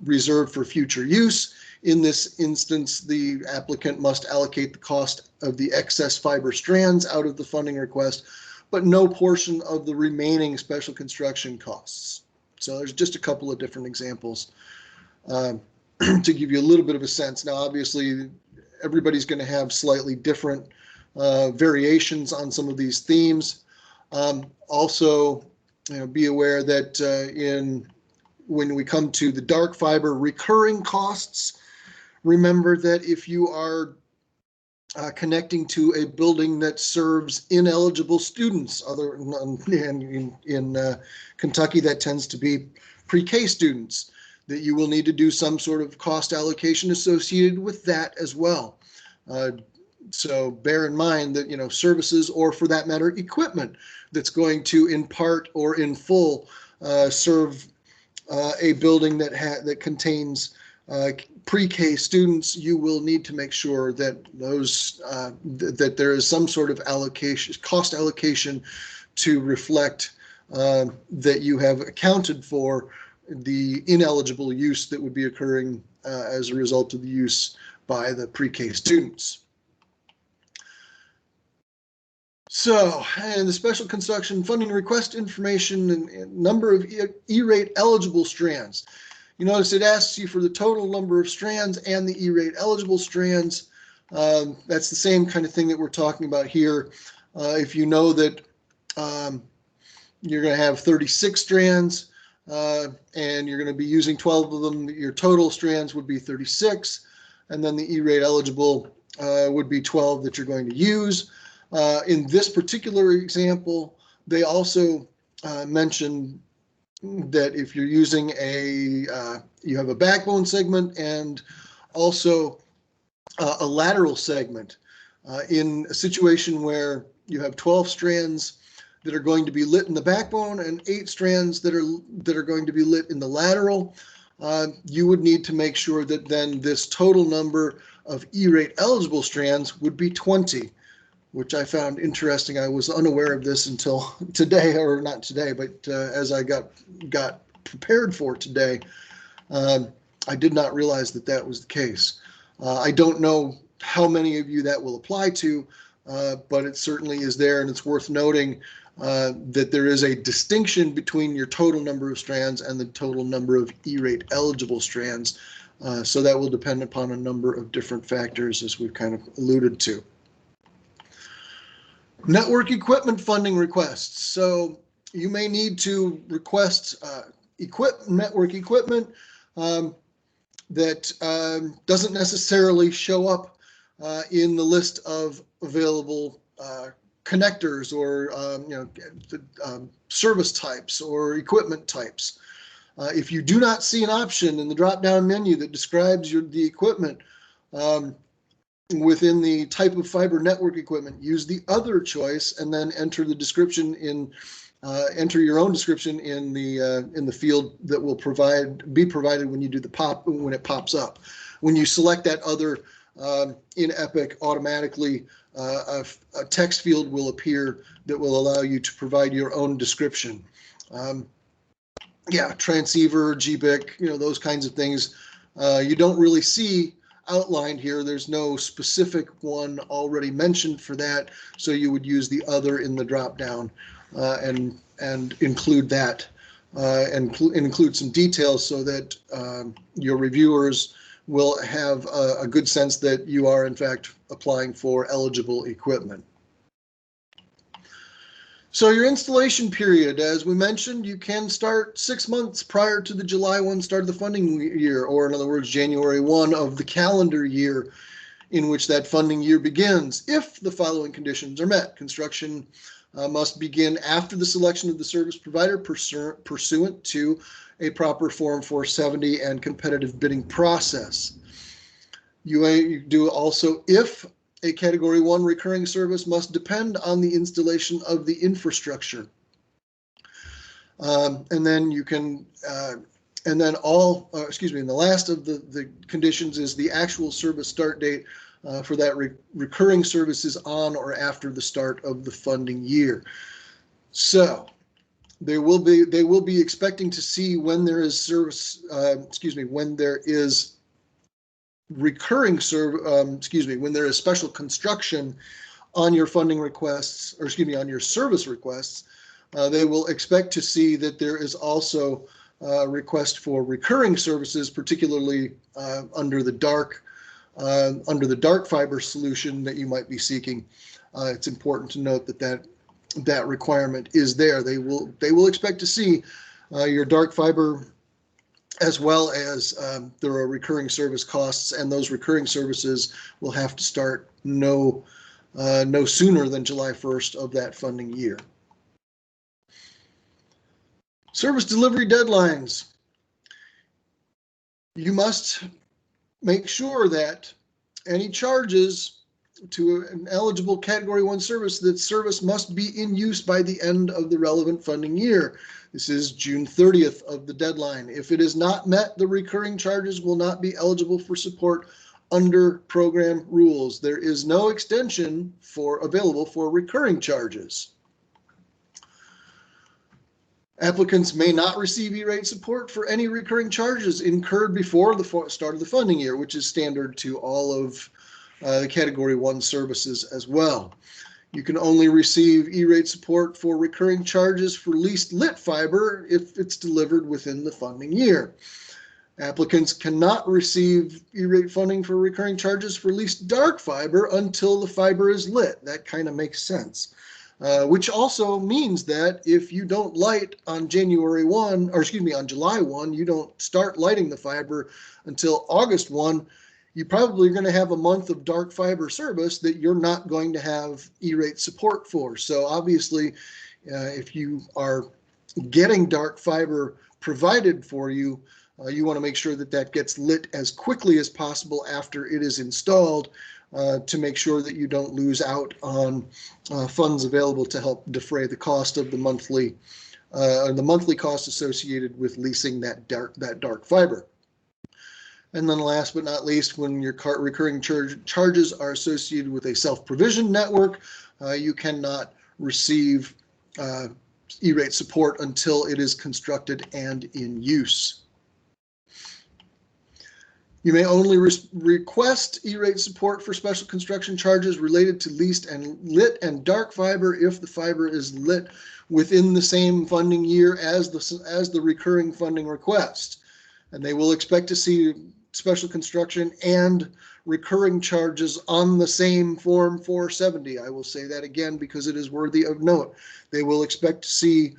reserved for future use. In this instance, the applicant must allocate the cost of the excess fiber strands out of the funding request, but no portion of the remaining special construction costs. So there's just a couple of different examples to give you a little bit of a sense. Now, obviously, everybody's going to have slightly different variations on some of these themes. Also, be aware that when we come to the dark fiber recurring costs, remember that if you are connecting to a building that serves ineligible students, in Kentucky that tends to be pre-K students, that you will need to do some sort of cost allocation associated with that as well. So bear in mind that services, or for that matter equipment, that's going to in part or in full serve a building that contains pre-K students, you will need to make sure that that there is some sort of cost allocation to reflect that you have accounted for the ineligible use that would be occurring as a result of the use by the pre-K students. So, and the special construction funding request information and number of E-rate eligible strands. You notice it asks you for the total number of strands and the E-rate eligible strands. That's the same kind of thing that we're talking about here. If you know that you're going to have 36 strands and you're going to be using 12 of them, your total strands would be 36, and then the E-rate eligible would be 12 that you're going to use. In this particular example, they also mention that if you're using you have a backbone segment and also a lateral segment, in a situation where you have 12 strands that are going to be lit in the backbone and 8 strands that are going to be lit in the lateral, you would need to make sure that then this total number of E-rate eligible strands would be 20. Which I found interesting. I was unaware of this until today, or not today, but as I got prepared for today, I did not realize that that was the case. I don't know how many of you that will apply to, but it certainly is there, and it's worth noting that there is a distinction between your total number of strands and the total number of E-rate eligible strands. So that will depend upon a number of different factors, as we've kind of alluded to. Network equipment funding requests. So you may need to request network equipment that doesn't necessarily show up in the list of available connectors or service types or equipment types. If you do not see an option in the drop-down menu that describes the equipment within the type of fiber network equipment, use the other choice and then enter the description enter your own description in the field that will be provided when you do when it pops up. When you select that other in Epic, automatically a text field will appear that will allow you to provide your own description. Transceiver, GBIC, those kinds of things. You don't really see outlined here. There's no specific one already mentioned for that, so you would use the other in the drop down and include that and include some details so that your reviewers will have a good sense that you are in fact applying for eligible equipment. So your installation period, as we mentioned, you can start 6 months prior to the July 1 start of the funding year, or in other words, January 1 of the calendar year in which that funding year begins, if the following conditions are met. Construction must begin after the selection of the service provider pursuant to a proper Form 470 and competitive bidding process. You do also if a Category 1 recurring service must depend on the installation of the infrastructure. And then you can, and then and the last of the conditions is the actual service start date for that recurring service is on or after the start of the funding year. So they will be expecting to see when there is when there is recurring when there is special construction on your funding requests, or on your service requests, they will expect to see that there is also a request for recurring services, particularly under the dark fiber solution that you might be seeking. it's important to note that requirement is there. They will expect to see your dark fiber, as well as there are recurring service costs, and those recurring services will have to start no sooner than July 1st of that funding year. Service delivery deadlines. You must make sure that any charges to an eligible Category 1 service, that service must be in use by the end of the relevant funding year. This is June 30th of the deadline. If it is not met, the recurring charges will not be eligible for support under program rules. There is no extension available for recurring charges. Applicants may not receive E-rate support for any recurring charges incurred before the start of the funding year, which is standard to all of the Category 1 services as well. You can only receive E-rate support for recurring charges for leased lit fiber if it's delivered within the funding year. Applicants cannot receive E-rate funding for recurring charges for leased dark fiber until the fiber is lit. That kind of makes sense. Which also means that if you don't light on July 1, you don't start lighting the fiber until August 1, you're probably going to have a month of dark fiber service that you're not going to have E-rate support for. So obviously, if you are getting dark fiber provided for you, you want to make sure that that gets lit as quickly as possible after it is installed, to make sure that you don't lose out on funds available to help defray the cost of the monthly cost associated with leasing that dark fiber. And then last but not least, when your recurring charges are associated with a self-provision network, you cannot receive E-rate support until it is constructed and in use. You may only request E-rate support for special construction charges related to leased and lit and dark fiber if the fiber is lit within the same funding year as the recurring funding request. And they will expect to see special construction and recurring charges on the same Form 470. I will say that again because it is worthy of note. They will expect to see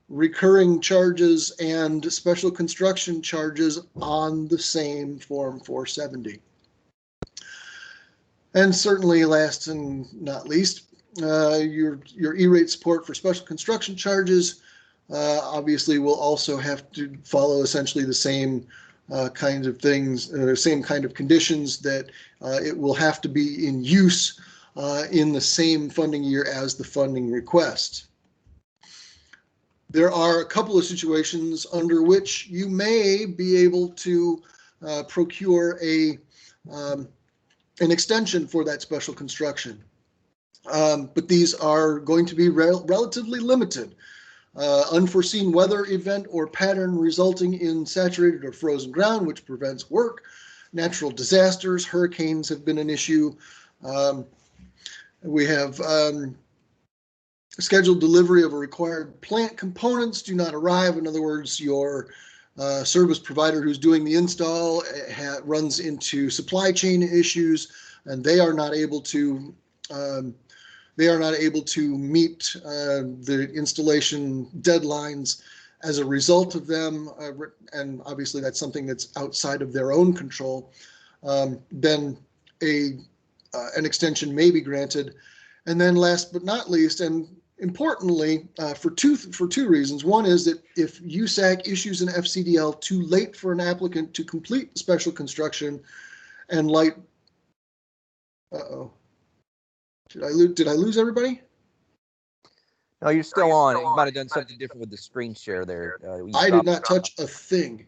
recurring charges and special construction charges on the same Form 470. And certainly last and not least, your E-rate support for special construction charges obviously will also have to follow essentially the same kinds of things, same kind of conditions, that it will have to be in use in the same funding year as the funding request. There are a couple of situations under which you may be able to procure an extension for that special construction, but these are going to be relatively limited. Unforeseen weather event or pattern resulting in saturated or frozen ground, which prevents work. Natural disasters, hurricanes have been an issue. We have scheduled delivery of a required plant components do not arrive. In other words, your service provider who's doing the install runs into supply chain issues, and they are not able to meet the installation deadlines as a result of them, and obviously that's something that's outside of their own control. Then an extension may be granted. And then last but not least, and importantly, for two reasons. One is that if USAC issues an FCDL too late for an applicant to complete special construction and light, did I lose everybody? No, you're still on. You might have done something different with the screen share there. I did not touch a thing.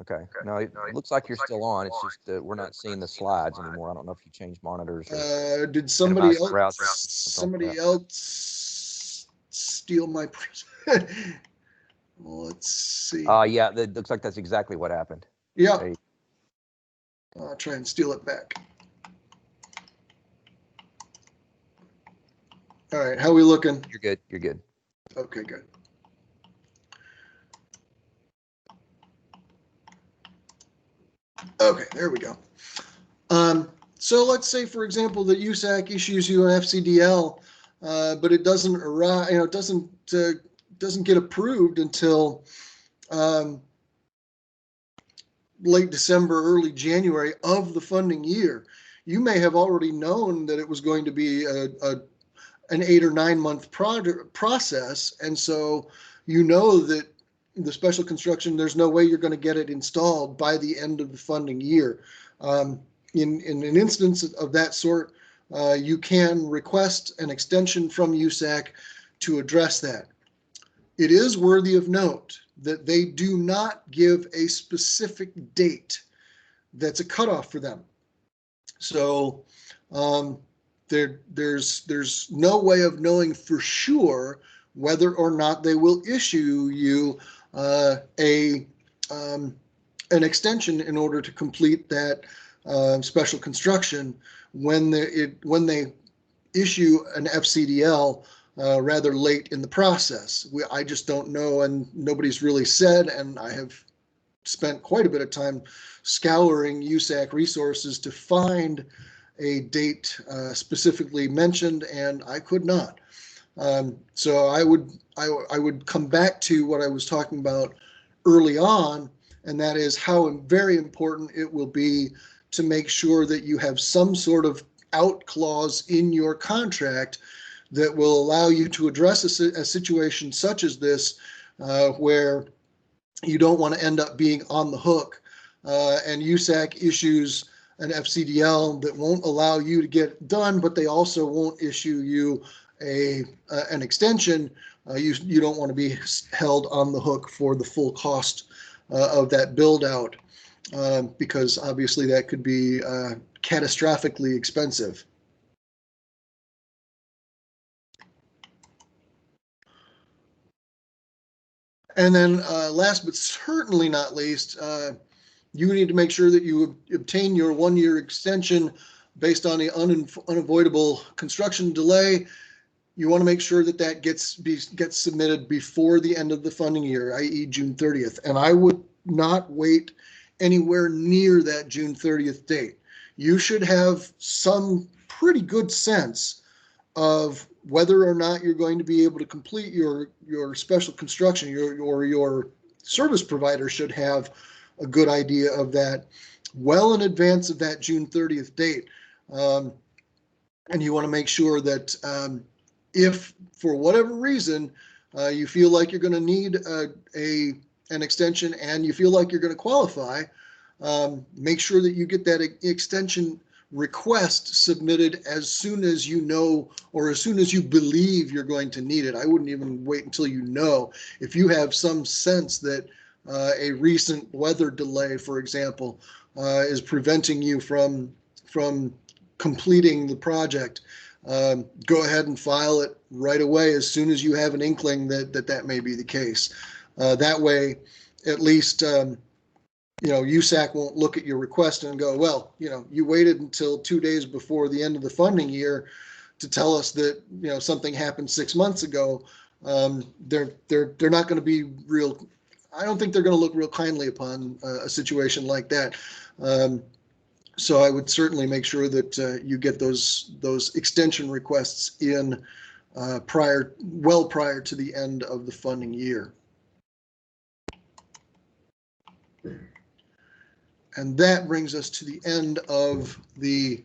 Okay. No, it looks like you're still on. It's just that we're not seeing the slides anymore. I don't know if you changed monitors. Did somebody else steal my? Let's see. Yeah, it looks like that's exactly what happened. Yeah. I'll try and steal it back. All right, how are we looking? You're good. You're good. Okay, good. Okay, there we go. So let's say, for example, that USAC issues you an FCDL, but it doesn't arrive, it doesn't get approved until late December, early January of the funding year. You may have already known that it was going to be an 8 or 9 month process, and so you know that the special construction, there's no way you're going to get it installed by the end of the funding year. In an instance of that sort, you can request an extension from USAC to address that. It is worthy of note that they do not give a specific date that's a cutoff for them. So there's no way of knowing for sure whether or not they will issue you an extension in order to complete that special construction when they issue an FCDL rather late in the process. I just don't know, and nobody's really said, and I have spent quite a bit of time scouring USAC resources to find a date specifically mentioned, and I could not. So I would come back to what I was talking about early on, and that is how very important it will be to make sure that you have some sort of out clause in your contract that will allow you to address a situation such as this, where you don't want to end up being on the hook, and USAC issues an FCDL that won't allow you to get it done, but they also won't issue you an extension. You don't want to be held on the hook for the full cost of that build out, because obviously that could be catastrophically expensive. And then last but certainly not least, you need to make sure that you obtain your 1-year extension based on the unavoidable construction delay. You want to make sure that gets submitted before the end of the funding year, i.e. June 30th. And I would not wait anywhere near that June 30th date. You should have some pretty good sense of whether or not you're going to be able to complete your special construction. Your service provider should have a good idea of that well in advance of that June 30th date. And you want to make sure that if for whatever reason you feel like you're going to need an extension and you feel like you're going to qualify, make sure that you get that extension request submitted as soon as you know, or as soon as you believe you're going to need it. I wouldn't even wait until you know. If you have some sense that a recent weather delay, for example, is preventing you from completing the project, go ahead and file it right away as soon as you have an inkling that may be the case. That way, at least USAC won't look at your request and go, well, you waited until 2 days before the end of the funding year to tell us that something happened 6 months ago. They're not going to be real. I don't think they're going to look real kindly upon a situation like that. So I would certainly make sure that you get those extension requests in prior to the end of the funding year. And that brings us to the end of the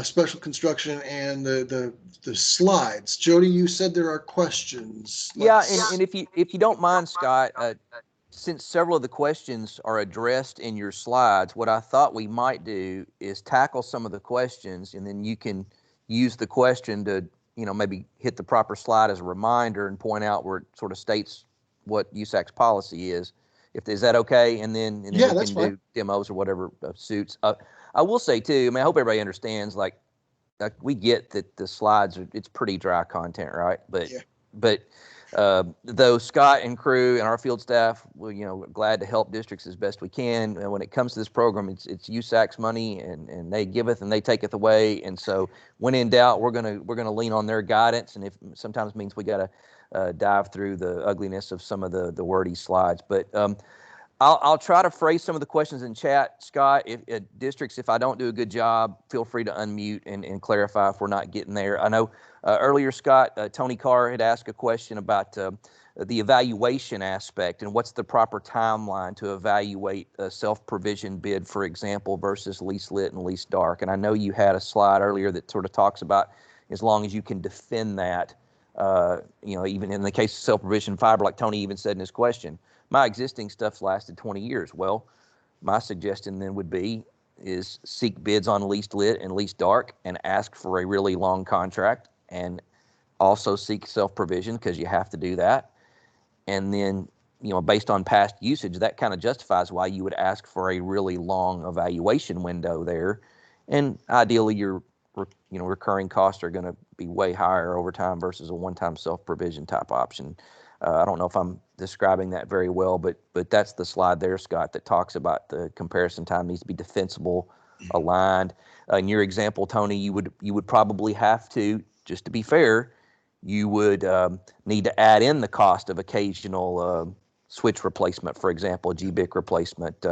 special construction and the slides. Jody, you said there are questions. Yeah, and if you don't mind, Scott, since several of the questions are addressed in your slides, what I thought we might do is tackle some of the questions, and then you can use the question to maybe hit the proper slide as a reminder and point out where it sort of states what USAC's policy is. Is that okay? And then yeah, we can do demos or whatever suits. I will say too, I hope everybody understands, like we get that the slides it's pretty dry content, right? But though Scott and crew and our field staff, glad to help districts as best we can. And when it comes to this program, it's USAC's money, and they giveth and they taketh away. And so when in doubt, we're gonna lean on their guidance, and if sometimes means we gotta dive through the ugliness of some of the wordy slides. But I'll try to phrase some of the questions in chat, Scott. If districts, if I don't do a good job, feel free to unmute and clarify if we're not getting there. I know earlier, Scott, Tony Carr had asked a question about the evaluation aspect and what's the proper timeline to evaluate a self-provision bid, for example, versus least lit and least dark. And I know you had a slide earlier that sort of talks about as long as you can defend that, even in the case of self-provision fiber, like Tony even said in his question, my existing stuff's lasted 20 years. Well, my suggestion then would be is seek bids on least lit and least dark and ask for a really long contract, and also seek self-provision because you have to do that. And then, based on past usage, that kind of justifies why you would ask for a really long evaluation window there. And ideally, your recurring costs are going to be way higher over time versus a one-time self-provision type option. I don't know if I'm describing that very well, but that's the slide there, Scott, that talks about the comparison time needs to be defensible, aligned. In your example, Tony, you would probably have to, just to be fair, you would need to add in the cost of occasional switch replacement, for example, GBIC replacement.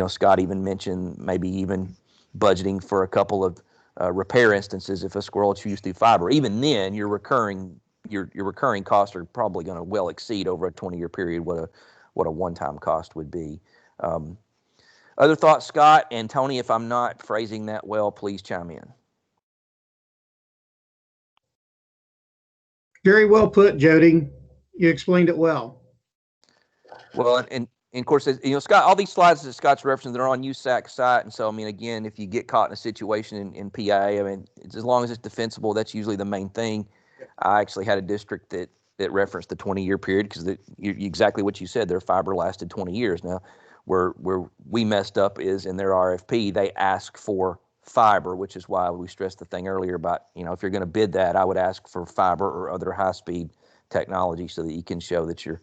Scott even mentioned maybe even budgeting for a couple of repair instances if a squirrel chews through fiber. Even then, your recurring costs are probably going to well exceed over a 20-year period what a one-time cost would be. Other thoughts, Scott and Tony? If I'm not phrasing that well, please chime in. Very well put, Jody. You explained it well. Well, and of course, Scott, all these slides that Scott's referencing, they're on USAC's site. And so, again, if you get caught in a situation in PA, it's, as long as it's defensible, that's usually the main thing. I actually had a district that referenced the 20-year period because exactly what you said, their fiber lasted 20 years. Now, where we messed up is in their RFP, they ask for fiber, which is why we stressed the thing earlier about, if you're going to bid that, I would ask for fiber or other high-speed technology so that you can show that you're,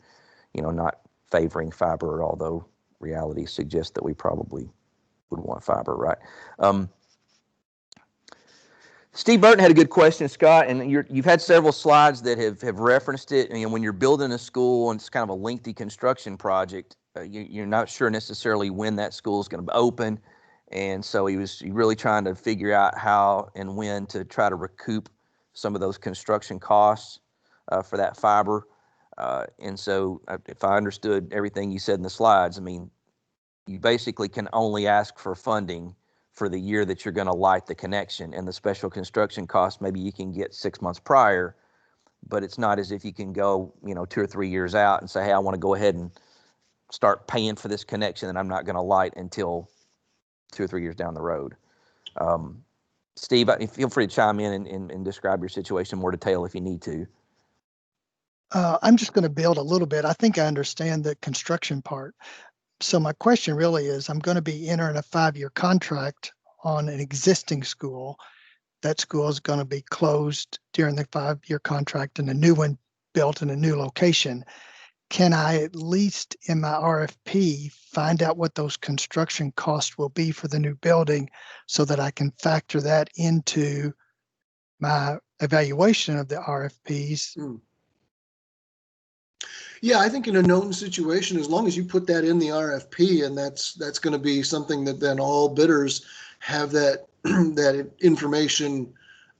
not favoring fiber, although reality suggests that we probably would want fiber, right? Steve Burton had a good question, Scott, and you've had several slides that have referenced it. And when you're building a school and it's kind of a lengthy construction project, you're not sure necessarily when that school is going to open. And so he was really trying to figure out how and when to try to recoup some of those construction costs for that fiber. And so if I understood everything you said in the slides, you basically can only ask for funding for the year that you're going to light the connection, and the special construction costs maybe you can get 6 months prior, but it's not as if you can go 2 or 3 years out and say, hey, I want to go ahead and start paying for this connection that I'm not going to light until 2 or 3 years down the road. Steve, feel free to chime in and describe your situation in more detail if you need to. I'm just going to build a little bit. I think I understand the construction part. So my question really is, I'm going to be entering a 5-year contract on an existing school. That school is going to be closed during the 5-year contract and a new one built in a new location. Can I at least in my RFP find out what those construction costs will be for the new building so that I can factor that into my evaluation of the RFPs? Yeah, I think in a known situation, as long as you put that in the RFP, and that's going to be something that then all bidders have that that information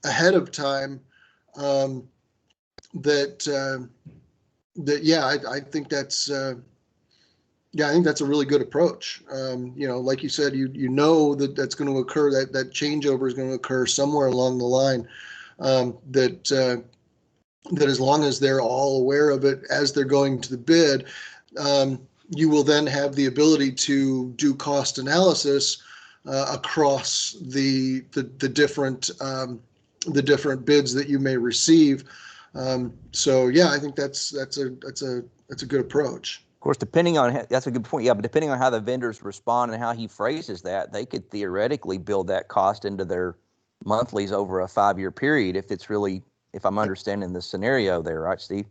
ahead of time. I think that's I think that's a really good approach. Like you said, that's going to occur, that changeover is going to occur somewhere along the line. That as long as they're all aware of it as they're going to the bid, you will then have the ability to do cost analysis across the different bids that you may receive. I think that's a good approach. Of course, that's a good point. Yeah, but depending on how the vendors respond and how he phrases that, they could theoretically build that cost into their monthlies over a 5-year period if I'm understanding the scenario there, right, Steve?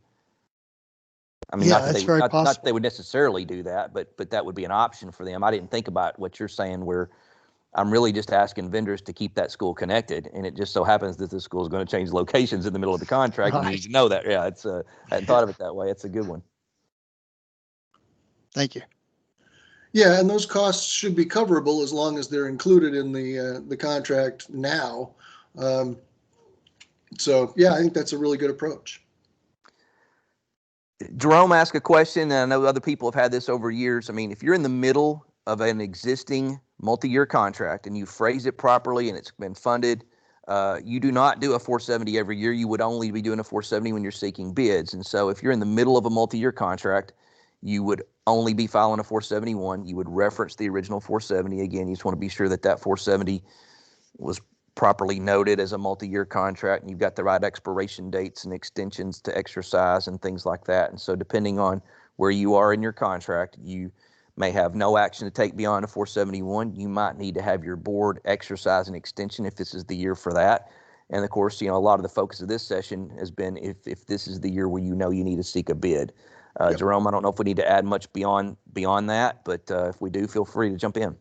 Yeah, that's very possible. Not that they would necessarily do that, but that would be an option for them. I didn't think about what you're saying, where I'm really just asking vendors to keep that school connected, and it just so happens that the school is going to change locations in the middle of the contract. Right. And you need to know that. Yeah, I hadn't thought of it that way. It's a good one. Thank you. Yeah, and those costs should be coverable as long as they're included in the contract now. So yeah, I think that's a really good approach. Jerome asked a question, and I know other people have had this over years. I mean, if you're in the middle of an existing multi-year contract and you phrase it properly and it's been funded, you do not do a 470 every year. You would only be doing a 470 when you're seeking bids. And so if you're in the middle of a multi-year contract, you would only be filing a 471. You would reference the original 470. Again, you just want to be sure that that 470 was properly noted as a multi-year contract and you've got the right expiration dates and extensions to exercise and things like that. And so depending on where you are in your contract, you may have no action to take beyond a 471. You might need to have your board exercise an extension if this is the year for that. And of course, you know, a lot of the focus of this session has been if this is the year where you know you need to seek a bid. Yep. Jerome, I don't know if we need to add much beyond that, but if we do, feel free to jump in.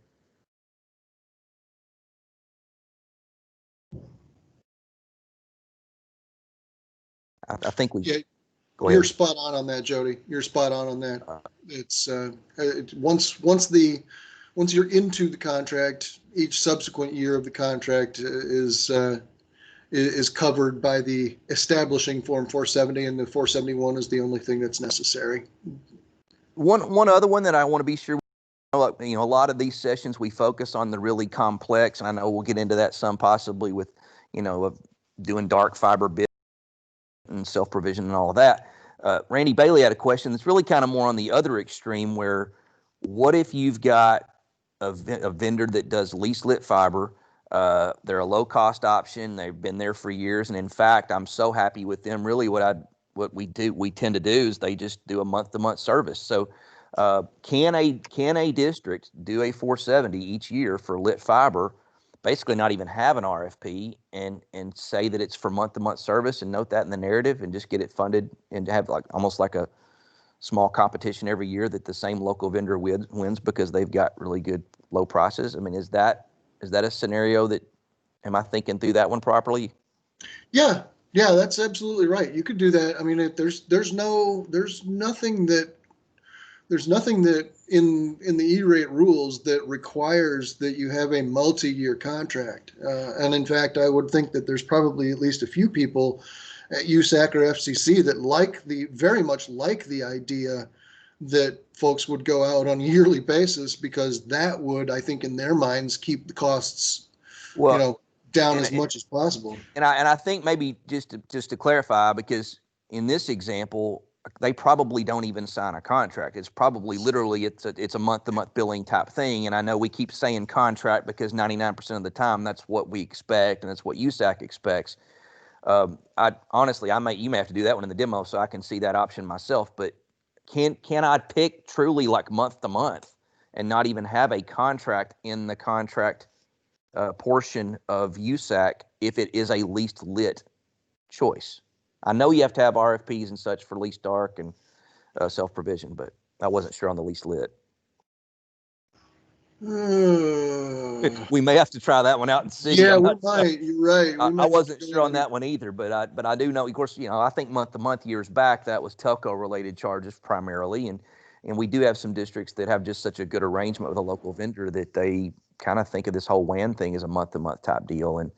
I think we. Yeah, Go you're ahead. spot on that, Jody. You're spot on that. It's once you're into the contract, each subsequent year of the contract is covered by the establishing Form 470, and the 471 is the only thing that's necessary. One other one that I want to be sure. You know, a lot of these sessions we focus on the really complex, and I know we'll get into that some possibly with, you know, doing dark fiber bit and self-provision and all of that. Randy Bailey had a question that's really kind of more on the other extreme where what if you've got a vendor that does lease lit fiber, they're a low cost option, they've been there for years, and in fact, I'm so happy with them. Really what we tend to do is they just do a month-to-month service. So can a district do a 470 each year for lit fiber, basically not even have an RFP and say that it's for month-to-month service and note that in the narrative and just get it funded and have like almost like a small competition every year that the same local vendor wins because they've got really good low prices? I mean, is that a scenario that, am I thinking through that one properly? Yeah, that's absolutely right. You could do that. I mean, there's nothing that in the E-rate rules that requires that you have a multi-year contract. And in fact, I would think that there's probably at least a few people at USAC or FCC that very much like the idea that folks would go out on a yearly basis, because that would, I think, in their minds, keep the costs, down as much as possible. And I think maybe just to clarify, because in this example, they probably don't even sign a contract. It's probably literally it's a month-to-month billing type thing. And I know we keep saying contract because 99% of the time that's what we expect and that's what USAC expects. You may have to do that one in the demo so I can see that option myself. But can I pick truly like month to month and not even have a contract in the contract portion of USAC if it is a least lit choice? I know you have to have RFPs and such for least dark and self-provision, but I wasn't sure on the least lit. We may have to try that one out and see. Yeah, we might. You're right. I wasn't sure on that one either, but I do know, of course, I think month to month years back, that was telco related charges primarily. And we do have some districts that have just such a good arrangement with a local vendor that they kind of think of this whole WAN thing as a month to month type deal. And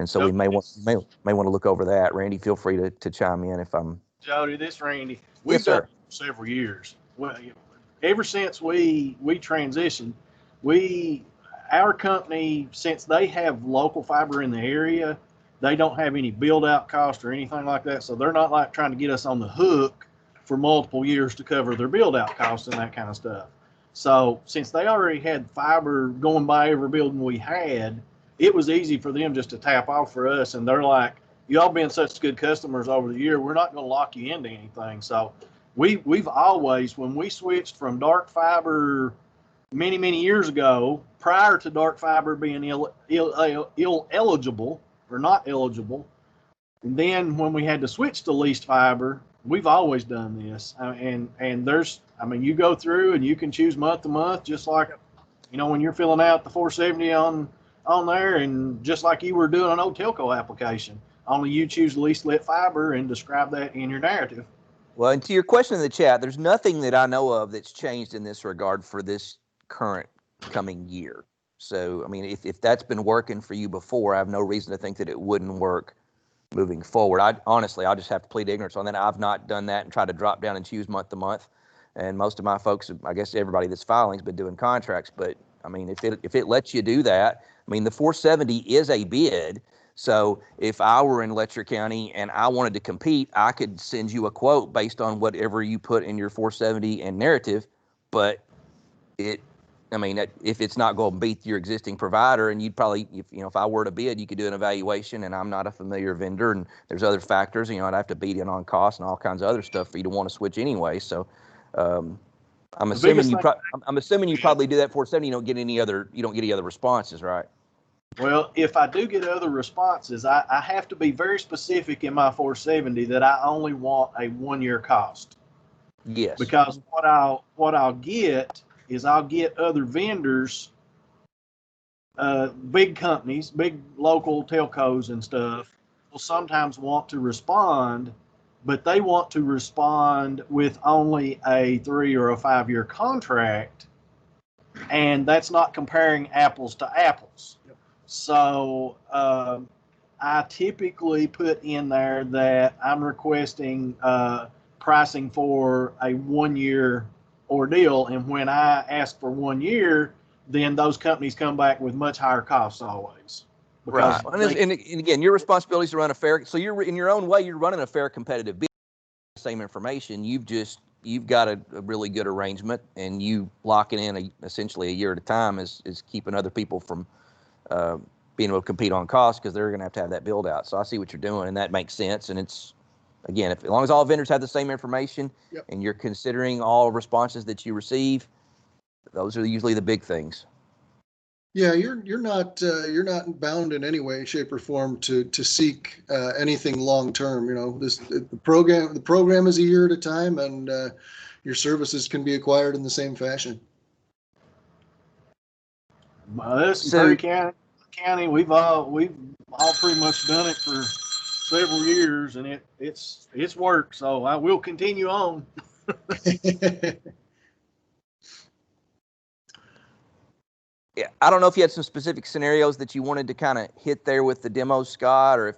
so we may want to look over that. Randy, feel free to chime in if I'm. Jody, this Randy. Yes, sir. Done it for several years. Well, ever since we transitioned, our company, since they have local fiber in the area, they don't have any build out cost or anything like that. So they're not like trying to get us on the hook for multiple years to cover their build out costs and that kind of stuff. So since they already had fiber going by every building we had, it was easy for them just to tap off for us. And they're like, y'all been such good customers over the year, we're not going to lock you into anything. So we've always, when we switched from dark fiber many years ago, prior to dark fiber being eligible or not eligible, and then when we had to switch to leased fiber, we've always done this. And there's, you go through and you can choose month to month, just like, when you're filling out the 470 on there, and just like you were doing an old telco application, only you choose least lit fiber and describe that in your narrative. Well, and to your question in the chat, there's nothing that I know of that's changed in this regard for this current coming year. So, I mean, if that's been working for you before, I have no reason to think that it wouldn't work moving forward. I'll just have to plead ignorance on that. I've not done that and tried to drop down and choose month to month. And most of my folks, I guess everybody that's filing has been doing contracts. But I mean, if it lets you do that, I mean, the 470 is a bid. So if I were in Letcher County and I wanted to compete, I could send you a quote based on whatever you put in your 470 and narrative. But I mean, if it's not going to beat your existing provider, and you'd probably, if I were to bid, you could do an evaluation, and I'm not a familiar vendor, and there's other factors, I'd have to beat in on cost and all kinds of other stuff for you to want to switch anyway. So, I'm assuming you probably do that 470. You don't get any other responses, right? Well, if I do get other responses, I have to be very specific in my 470 that I only want a 1-year cost. Yes. Because what I'll get is I'll get other vendors, big companies, big local telcos and stuff will sometimes want to respond, but they want to respond with only a 3 or a 5-year contract, and that's not comparing apples to apples. So I typically put in there that I'm requesting pricing for a 1-year ordeal, and when I ask for 1 year, then those companies come back with much higher costs always. Right. And again, your responsibility is to run a fair. So you're in your own way, you're running a fair competitive bid. Same information. You've got a really good arrangement, and you locking in essentially a year at a time is keeping other people from being able to compete on cost, because they're going to have that build out. So I see what you're doing, and that makes sense. And it's, again, as long as all vendors have the same information, yep, and you're considering all responses that you receive, those are usually the big things. Yeah, you're not bound in any way, shape, or form to seek anything long term. The program is a year at a time, and your services can be acquired in the same fashion. Us in Perry County, we've all pretty much done it for several years, and it's worked. So I will continue on. Yeah, I don't know if you had some specific scenarios that you wanted to kind of hit there with the demo, Scott, or if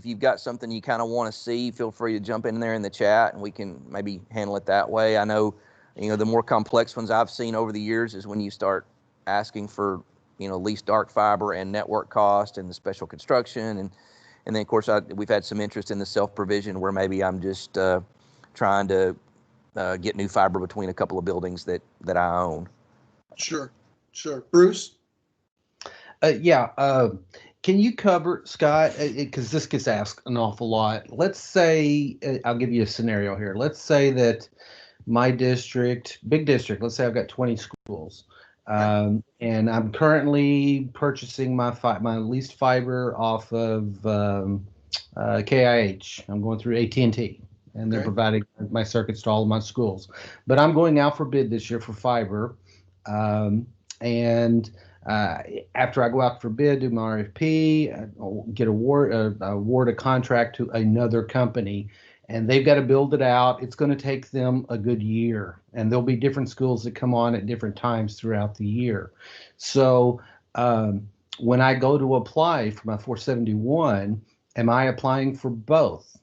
you've got something you kind of want to see, feel free to jump in there in the chat and we can maybe handle it that way. I know, the more complex ones I've seen over the years is when you start asking for, least dark fiber and network cost and the special construction. And then, of course, we've had some interest in the self-provision where maybe I'm just trying to get new fiber between a couple of buildings that I own. Sure. Bruce? Can you cover, Scott, because this gets asked an awful lot. Let's say, I'll give you a scenario here. Let's say that my district, big district, let's say I've got 20 schools. And I'm currently purchasing my leased fiber off of KIH. I'm going through AT&T, and they're providing my circuits to all of my schools. But I'm going out for bid this year for fiber. After I go out for bid, do my RFP, get award a contract to another company, and they've got to build it out. It's going to take them a good year, and there'll be different schools that come on at different times throughout the year. So when I go to apply for my 471, am I applying for both?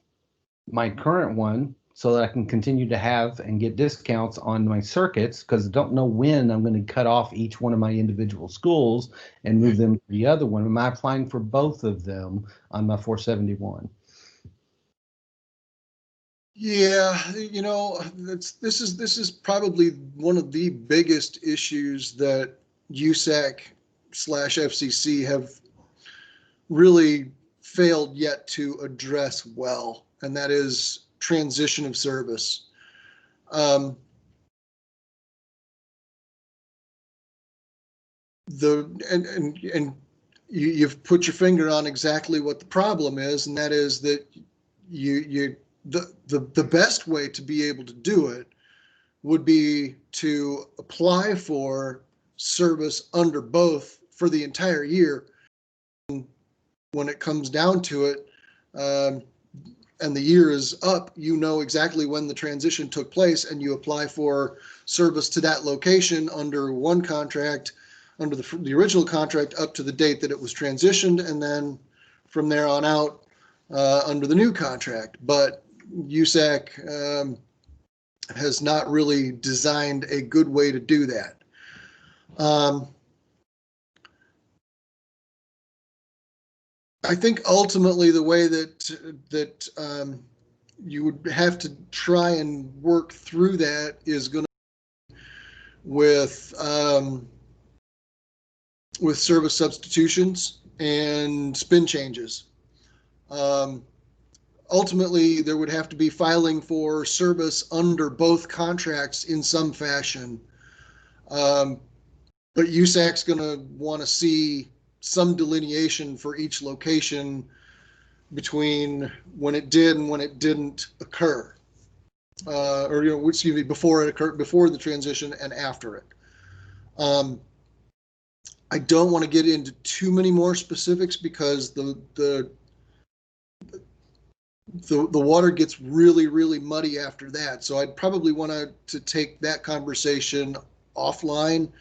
My current one, so that I can continue to have and get discounts on my circuits, because I don't know when I'm going to cut off each one of my individual schools and move them to the other one. Am I applying for both of them on my 471? Yeah, this is probably one of the biggest issues that USAC/FCC have really failed yet to address well, and that is transition of service. You've put your finger on exactly what the problem is, and that is that the best way to be able to do it would be to apply for service under both for the entire year. When it comes down to it, and the year is up, you know exactly when the transition took place, and you apply for service to that location under one contract, under the original contract, up to the date that it was transitioned, and then from there on out under the new contract. But USAC has not really designed a good way to do that. I think ultimately the way that you would have to try and work through that is going to with service substitutions and spin changes. Ultimately, there would have to be filing for service under both contracts in some fashion. But USAC's going to want to see some delineation for each location between when it did and when it didn't occur, or excuse me, before it occurred, before the transition and after it. I don't want to get into too many more specifics because the water gets really muddy after that. So I'd probably want to take that conversation offline,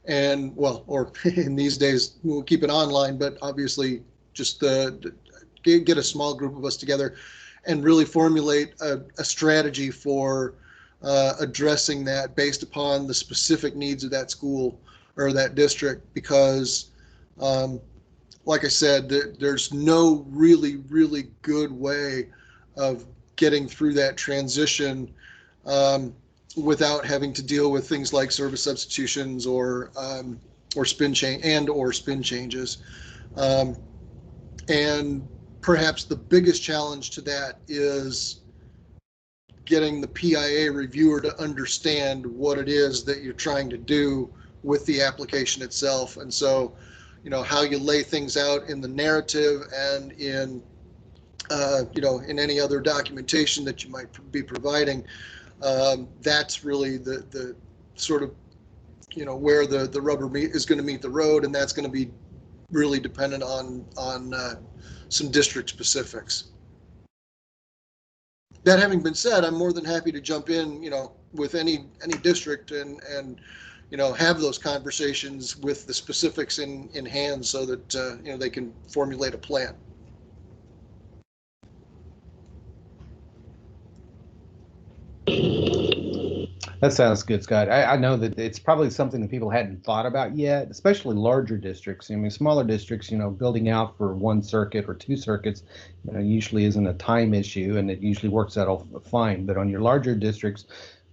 and or in these days we'll keep it online, but obviously just get a small group of us together and really formulate a strategy for addressing that based upon the specific needs of that school or that district. Because like I said, there's no really good way of getting through that transition without having to deal with things like service substitutions or spin changes. And perhaps the biggest challenge to that is getting the PIA reviewer to understand what it is that you're trying to do with the application itself. And so, how you lay things out in the narrative and in in any other documentation that you might be providing, that's really the sort of where the rubber is going to meet the road, and that's going to be really dependent on some district specifics. That having been said, I'm more than happy to jump in with any district and have those conversations with the specifics in hand so that they can formulate a plan. That sounds good, Scott. I know that it's probably something that people hadn't thought about yet, especially larger districts. I mean, smaller districts, building out for one circuit or two circuits, usually isn't a time issue, and it usually works out fine. But on your larger districts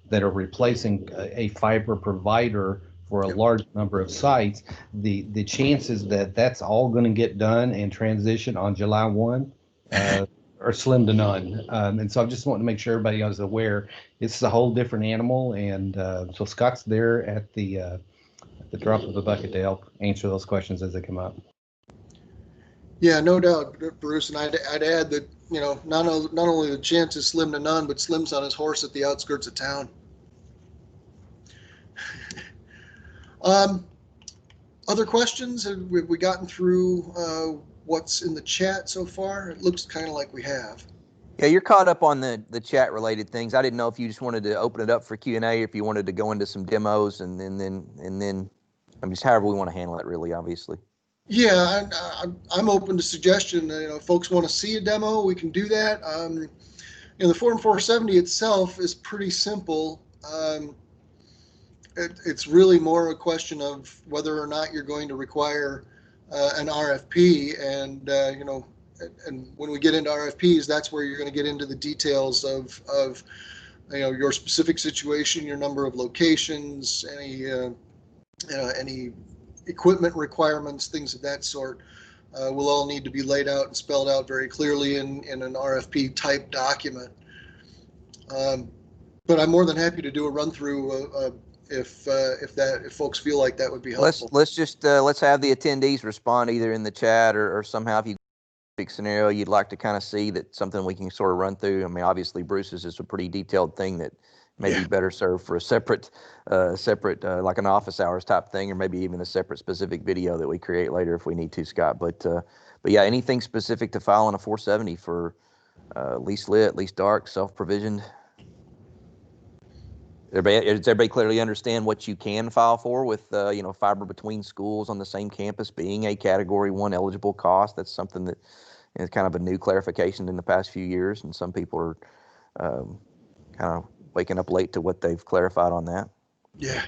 that are replacing a fiber provider for a large number of sites, the chances that that's all going to get done and transition on July 1 are slim to none. And so I just want to make sure everybody is aware it's a whole different animal. And so Scott's there at the drop of a bucket to help answer those questions as they come up. Yeah, no doubt, Bruce. And I'd add that, not only the chance is slim to none, but Slim's on his horse at the outskirts of town. Other questions? Have we gotten through what's in the chat so far? It looks kind of like we have. Yeah, you're caught up on the chat related things. I didn't know if you just wanted to open it up for Q&A, if you wanted to go into some demos and then just however we want to handle it, really, obviously. Yeah, I'm open to suggestion. If folks want to see a demo, we can do that. The Form 470 itself is pretty simple. It's really more a question of whether or not you're going to require an RFP, and and when we get into RFPs, that's where you're going to get into the details of your specific situation, your number of locations, any equipment requirements, things of that sort. Will all need to be laid out and spelled out very clearly in an RFP type document. But I'm more than happy to do a run through if folks feel like that would be helpful. Let's have the attendees respond either in the chat or somehow, if you big scenario you'd like to kind of see, that something we can sort of run through. I mean, obviously Bruce's is a pretty detailed thing that may be better served for a separate like an office hours type thing, or maybe even a separate specific video that we create later if we need to, Scott. But yeah, anything specific to filing a 470 for least lit, least dark, self-provisioned. Does everybody clearly understand what you can file for with, fiber between schools on the same campus being a Category 1 eligible cost? That's something that is kind of a new clarification in the past few years, and some people are kind of waking up late to what they've clarified on that. Yeah.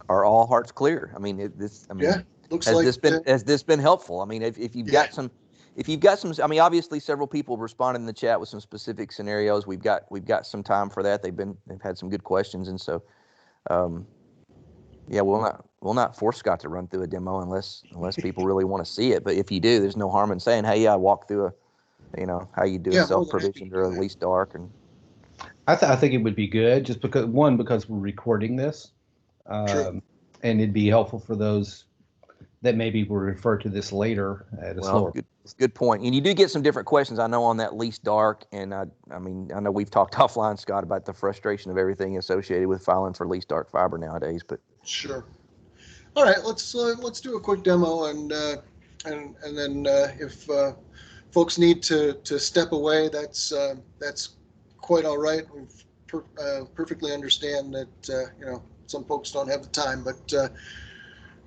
Are all hearts clear? I mean, Yeah. Looks has like this been helpful? I mean, if you've got some, I mean, obviously several people responded in the chat with some specific scenarios. We've got some time for that. They've had some good questions, and so, yeah, we'll not force Scott to run through a demo unless people really want to see it. But if you do, there's no harm in saying, hey, I walk through how you do a self-provisioned or at least dark. And I think it would be good just because we're recording this, True. and it'd be helpful for those that maybe will refer to this later at a slower. Good point. And you do get some different questions, I know, on that least dark. And I mean, I know we've talked offline, Scott, about the frustration of everything associated with filing for least dark fiber nowadays. But sure. All right, let's do a quick demo, and then if folks need to step away, that's quite all right. We perfectly understand that some folks don't have the time, but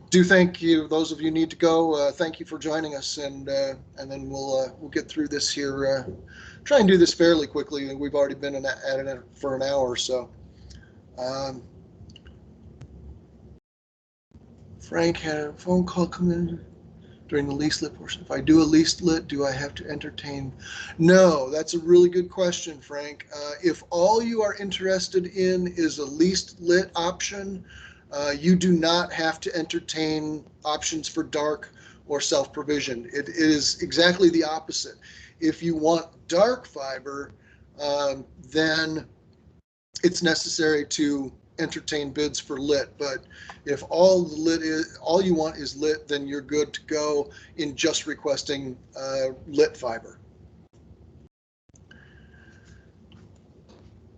do thank you. Those of you need to go. Thank you for joining us, and then we'll get through this here. Try and do this fairly quickly. We've already been at it for an hour, so. Frank had a phone call come in during the least lit portion. If I do a least lit, do I have to entertain? No, that's a really good question, Frank. If all you are interested in is a least lit option, you do not have to entertain options for dark or self-provisioned. It is exactly the opposite. If you want dark fiber, then it's necessary to entertain bids for lit. But if all you want is lit, then you're good to go in just requesting lit fiber.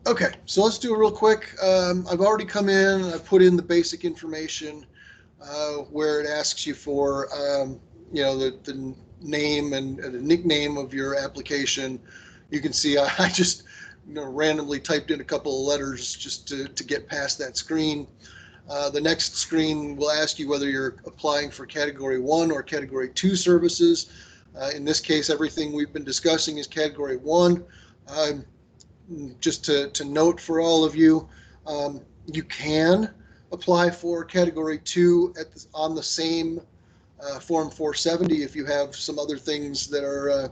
Okay, so let's do it real quick. I've already come in, I've put in the basic information where it asks you for the name and the nickname of your application. You can see I just randomly typed in a couple of letters just to get past that screen. The next screen will ask you whether you're applying for Category 1 or Category 2 services. In this case, everything we've been discussing is Category 1. Just to note for all of you, you can apply for Category 2 on the same Form 470 if you have some other things that are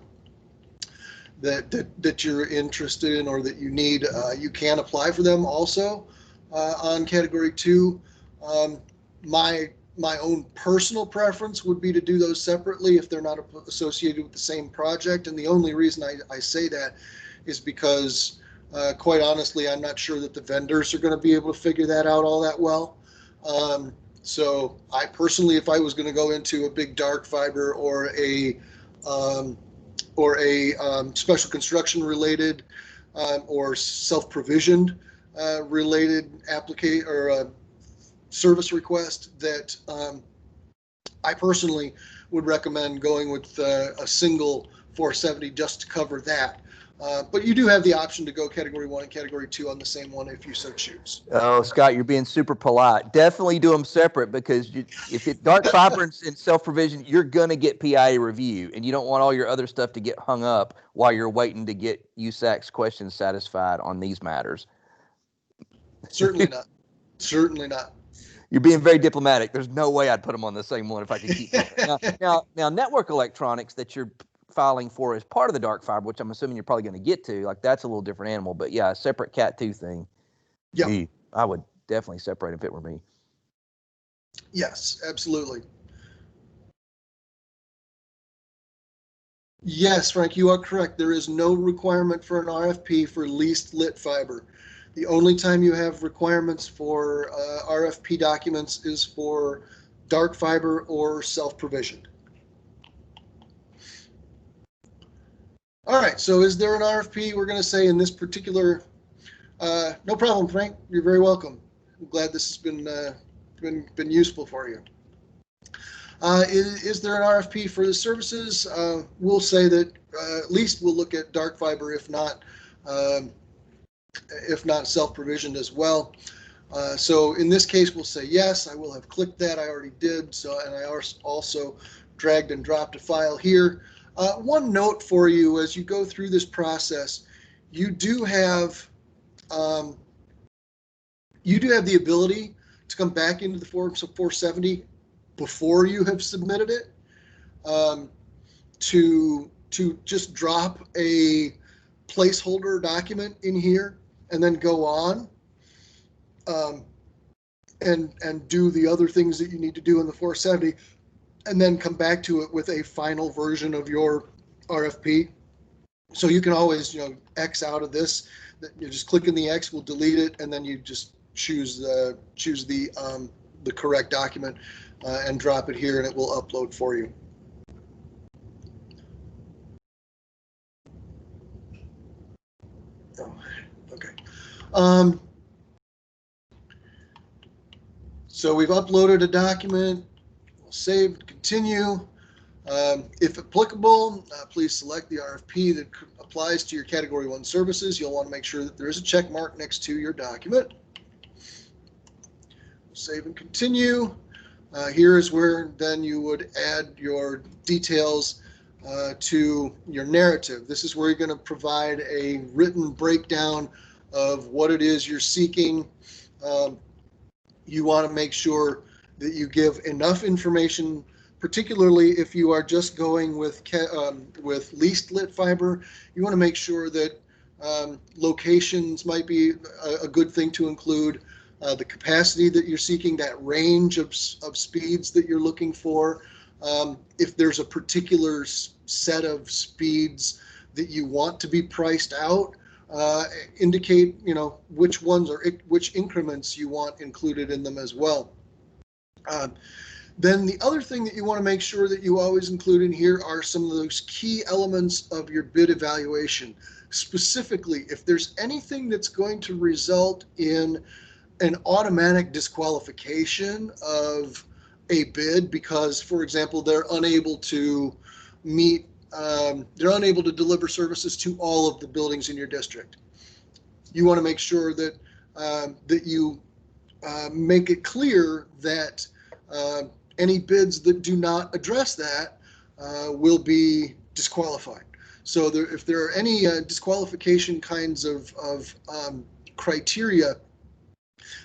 that you're interested in or that you need. You can apply for them also on Category 2. My own personal preference would be to do those separately if they're not associated with the same project. And the only reason I say that is because, quite honestly, I'm not sure that the vendors are going to be able to figure that out all that well. So I personally, if I was going to go into a big dark fiber or a special construction related or self-provisioned related application or service request, that I personally would recommend going with a single 470 just to cover that. But you do have the option to go Category 1 and Category 2 on the same one if you so choose. Oh, Scott, you're being super polite. Definitely do them separate, because if it's dark fiber and self-provision, you're going to get PIA review, and you don't want all your other stuff to get hung up while you're waiting to get USAC's questions satisfied on these matters. Certainly not. Certainly not. You're being very diplomatic. There's no way I'd put them on the same one if I could keep them. Now, network electronics that you're filing for as part of the dark fiber, which I'm assuming you're probably going to get to, like, that's a little different animal. But yeah, a separate Cat 2 thing. Yeah, I would definitely separate if it were me. Yes, absolutely. Yes, Frank, you are correct. There is no requirement for an RFP for least lit fiber. The only time you have requirements for RFP documents is for dark fiber or self-provisioned. All right, so is there an RFP? We're going to say in this particular, no problem, Frank. You're very welcome. I'm glad this has been useful for you. Is there an RFP for the services? We'll say that at least we'll look at dark fiber, if not self-provisioned as well. So in this case, we'll say yes. I will have clicked that. I already did. So, and I also dragged and dropped a file here. One note for you as you go through this process, you do have the ability to come back into the Form 470 before you have submitted it, to just drop a placeholder document in here and then go on and do the other things that you need to do in the 470, and then come back to it with a final version of your RFP. So you can always, X out of this. You just click in the X, we'll delete it, and then you just choose the correct document and drop it here, and it will upload for you. Oh, okay. So we've uploaded a document. We'll save, continue. If applicable, please select the RFP that applies to your Category 1 services. You'll want to make sure that there is a check mark next to your document. Save and continue. Here is where then you would add your details to your narrative. This is where you're going to provide a written breakdown of what it is you're seeking. You want to make sure that you give enough information, particularly if you are just going with least lit fiber. You want to make sure that locations might be a good thing to include, the capacity that you're seeking, that range of speeds that you're looking for. If there's a particular set of speeds that you want to be priced out, indicate which ones or which increments you want included in them as well. Then the other thing that you want to make sure that you always include in here are some of those key elements of your bid evaluation. Specifically, if there's anything that's going to result in an automatic disqualification of a bid because, for example, they're unable to meet, they're unable to deliver services to all of the buildings in your district. You want to make sure that that you make it clear that any bids that do not address that will be disqualified. So if there are any disqualification kinds of criteria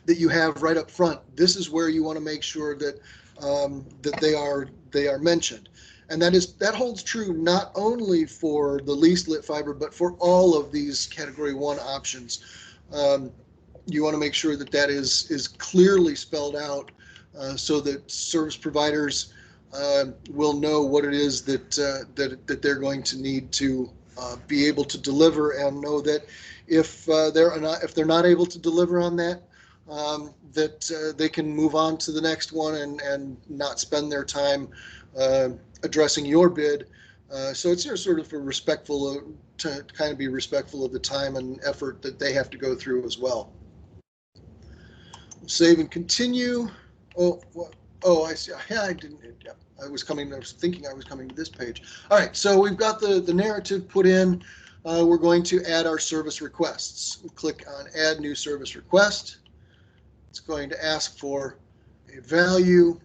that you have right up front, this is where you want to make sure that that they are mentioned. And that holds true not only for the least lit fiber, but for all of these Category 1 options. You want to make sure that that is clearly spelled out so that service providers will know what it is that they're going to need to be able to deliver, and know that if they're not able to deliver on that, that they can move on to the next one and not spend their time addressing your bid. So it's sort of to kind of be respectful of the time and effort that they have to go through as well. Save and continue. Oh, I see. Yeah, I didn't. Yeah, I was thinking I was coming to this page. All right, so we've got the narrative put in. We're going to add our service requests. We'll click on Add New Service Request. It's going to ask for a value.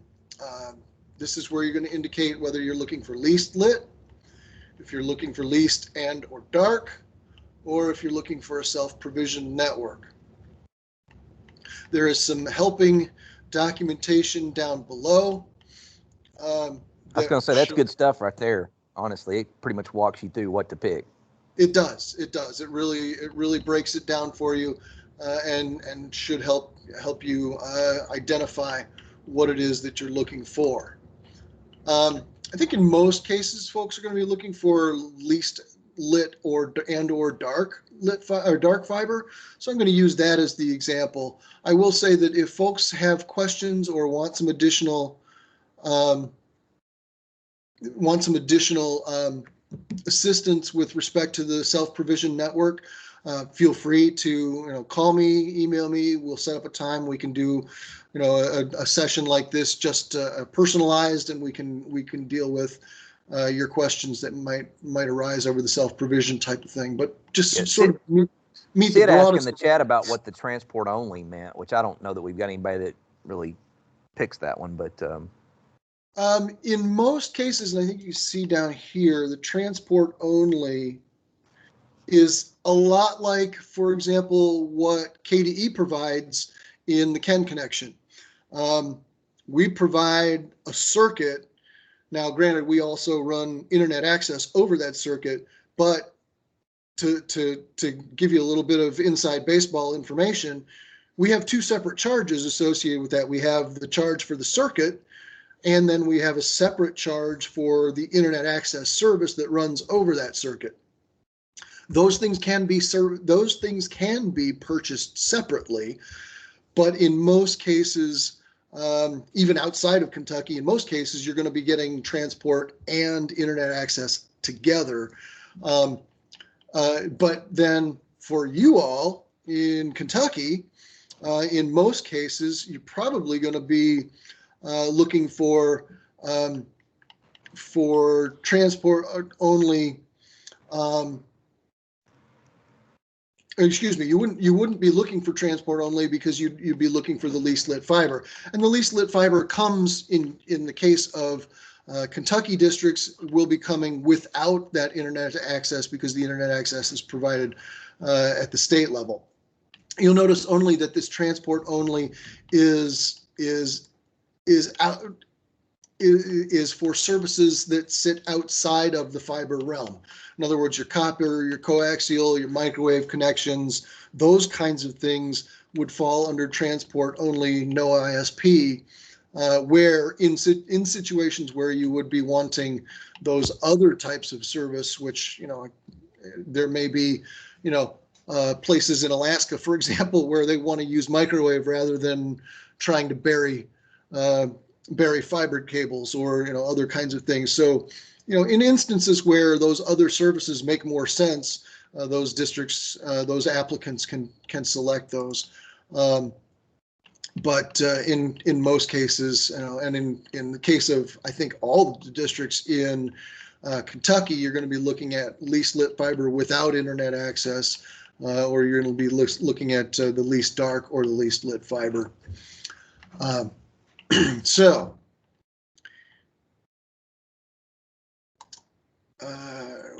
This is where you're going to indicate whether you're looking for least lit, if you're looking for least and or dark, or if you're looking for a self-provisioned network. There is some helping documentation down below. I was going to say, that's good stuff right there. Honestly, it pretty much walks you through what to pick. It does. It does. It really breaks it down for you, and should help you identify what it is that you're looking for. I think in most cases, folks are going to be looking for least lit or dark lit or dark fiber. So I'm going to use that as the example. I will say that if folks have questions or want some additional assistance with respect to the self-provision network, feel free to call me, email me. We'll set up a time we can do a session like this, just personalized, and we can deal with your questions that might arise over the self-provision type of thing. But just sort of meet the Sid asked in broadest. the chat about what the transport only meant, which I don't know that we've got anybody that really picks that one, but in most cases, and I think you see down here, the transport only is a lot like, for example, what KDE provides in the Ken connection. We provide a circuit. Now, granted, we also run internet access over that circuit, but to give you a little bit of inside baseball information, we have two separate charges associated with that. We have the charge for the circuit, and then we have a separate charge for the internet access service that runs over that circuit. Those things can be purchased separately, but in most cases, even outside of Kentucky, in most cases, you're going to be getting transport and internet access together. But then for you all in Kentucky, in most cases, you're probably going to be looking for transport only. Excuse me, you wouldn't be looking for transport only, because you'd be looking for the least lit fiber. And the least lit fiber comes in the case of Kentucky districts, will be coming without that internet access, because the internet access is provided at the state level. You'll notice only that this transport only is for services that sit outside of the fiber realm. In other words, your copper, your coaxial, your microwave connections, those kinds of things would fall under transport only, no ISP, where in situations where you would be wanting those other types of service, which, there may be, places in Alaska, for example, where they want to use microwave rather than trying to bury fiber cables, or other kinds of things. So in instances where those other services make more sense, those districts, those applicants can select those. But in most cases, and in the case of, I think, all the districts in Kentucky, you're going to be looking at least lit fiber without internet access, or you're going to be looking at the least dark or the least lit fiber. So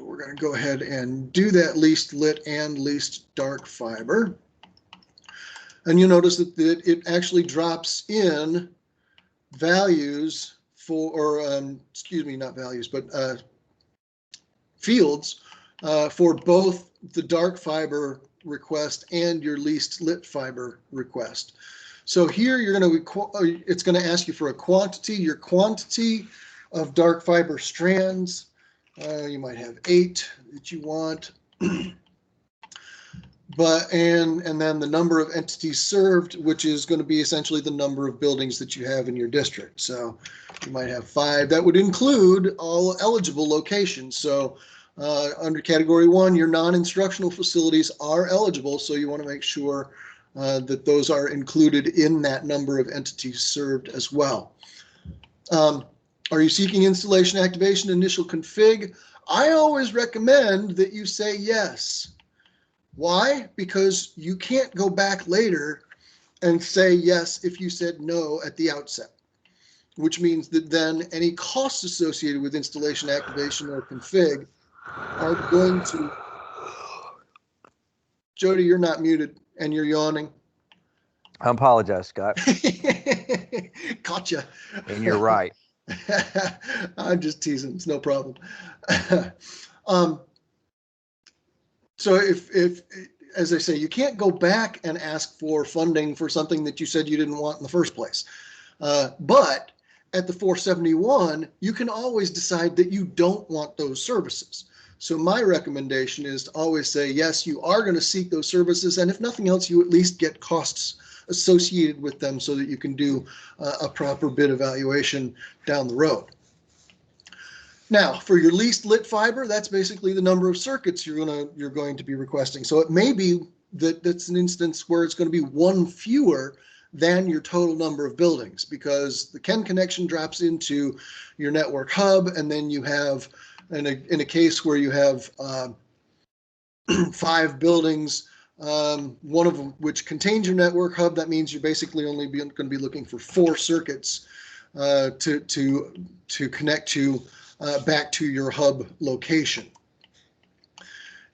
we're going to go ahead and do that least lit and least dark fiber. And you notice that it actually drops in values for, or excuse me, not values, but fields for both the dark fiber request and your least lit fiber request. So here you're going to, it's going to ask you for a quantity, your quantity of dark fiber strands. You might have 8 that you want. And then the number of entities served, which is going to be essentially the number of buildings that you have in your district. So you might have 5. That would include all eligible locations. So under category 1, your non-instructional facilities are eligible. So you want to make sure that those are included in that number of entities served as well. Are you seeking installation, activation, initial config? I always recommend that you say yes. Why? Because you can't go back later and say yes if you said no at the outset, which means that then any costs associated with installation, activation, or config are going to... Jody, you're not muted and you're yawning. I apologize, Scott. Gotcha. And you're right. I'm just teasing. It's no problem. So if, as I say, you can't go back and ask for funding for something that you said you didn't want in the first place. But at the 471, you can always decide that you don't want those services. So my recommendation is to always say, yes, you are going to seek those services. And if nothing else, you at least get costs associated with them so that you can do a proper bid evaluation down the road. Now, for your least lit fiber, that's basically the number of circuits you're going to be requesting. So it may be that that's an instance where it's going to be one fewer than your total number of buildings, because the Ken connection drops into your network hub, and then you have, in a case where you have 5 buildings, one of which contains your network hub, that means you're basically only going to be looking for 4 circuits to connect to back to your hub location.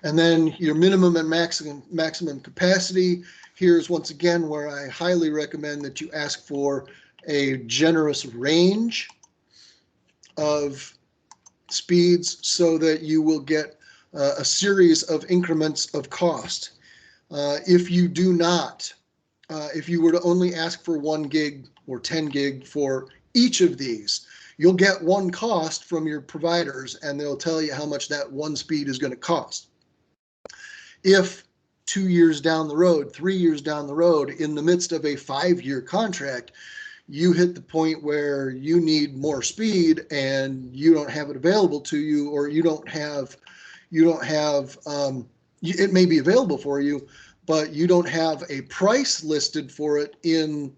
And then your minimum and maximum capacity. Here's once again where I highly recommend that you ask for a generous range of speeds so that you will get a series of increments of cost. If you do not, if you were to only ask for 1 gig or 10 gig for each of these, you'll get one cost from your providers, and they'll tell you how much that one speed is going to cost. If 2 years down the road, 3 years down the road, in the midst of a 5-year contract, you hit the point where you need more speed and you don't have it available to you, or it may be available for you, but you don't have a price listed for it in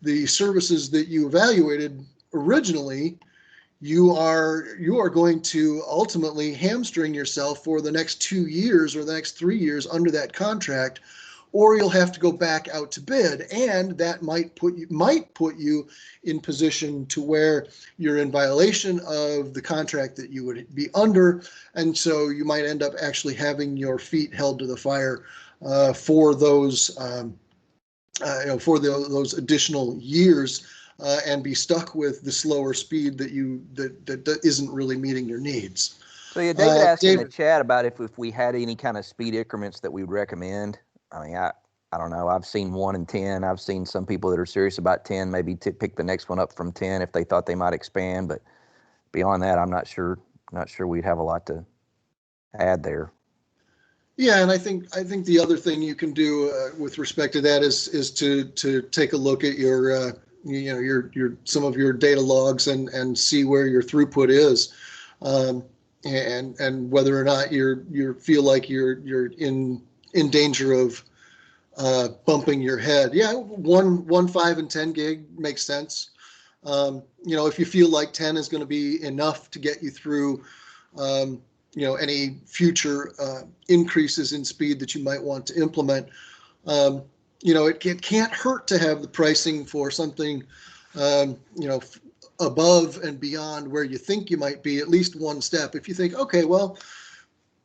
the services that you evaluated originally, you are going to ultimately hamstring yourself for the next 2 years or the next 3 years under that contract, or you'll have to go back out to bid, and that might put you in position to where you're in violation of the contract that you would be under, and so you might end up actually having your feet held to the fire for those those additional years. And be stuck with the slower speed that isn't really meeting your needs. So yeah, David asked in the chat about if we had any kind of speed increments that we would recommend. I mean, I don't know. I've seen 1 and 10. I've seen some people that are serious about 10, maybe pick the next one up from 10 if they thought they might expand. But beyond that, I'm not sure. Not sure we'd have a lot to add there. Yeah, and I think the other thing you can do with respect to that is to take a look at your some of your data logs and see where your throughput is, and whether or not you feel like you're in danger of bumping your head. Yeah, 1, 5, and 10 gig makes sense. If you feel like 10 is going to be enough to get you through any future increases in speed that you might want to implement. It can't hurt to have the pricing for something, above and beyond where you think you might be, at least one step. If you think, okay, well,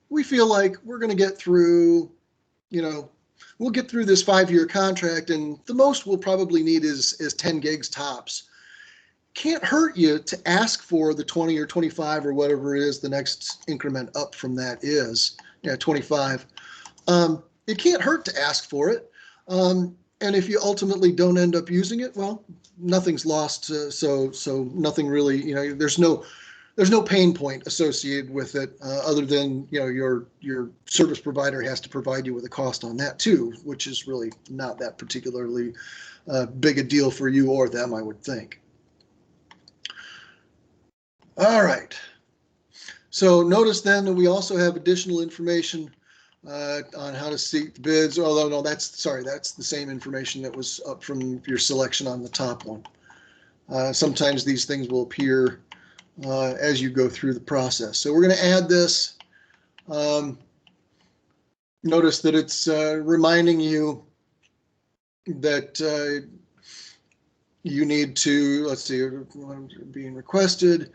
we feel like we're going to get through, we'll get through this 5-year contract, and the most we'll probably need is 10 gigs tops. Can't hurt you to ask for the 20 or 25 or whatever it is the next increment up from that is. 25. It can't hurt to ask for it. And if you ultimately don't end up using it, well, nothing's lost. So nothing really, there's no pain point associated with it, other than, your service provider has to provide you with a cost on that too, which is really not that particularly big a deal for you or them, I would think. All right. So notice then that we also have additional information on how to seek the bids. Although no, that's the same information that was up from your selection on the top one. Sometimes these things will appear as you go through the process. So we're going to add this. Notice that it's reminding you that you need to, let's see, being requested.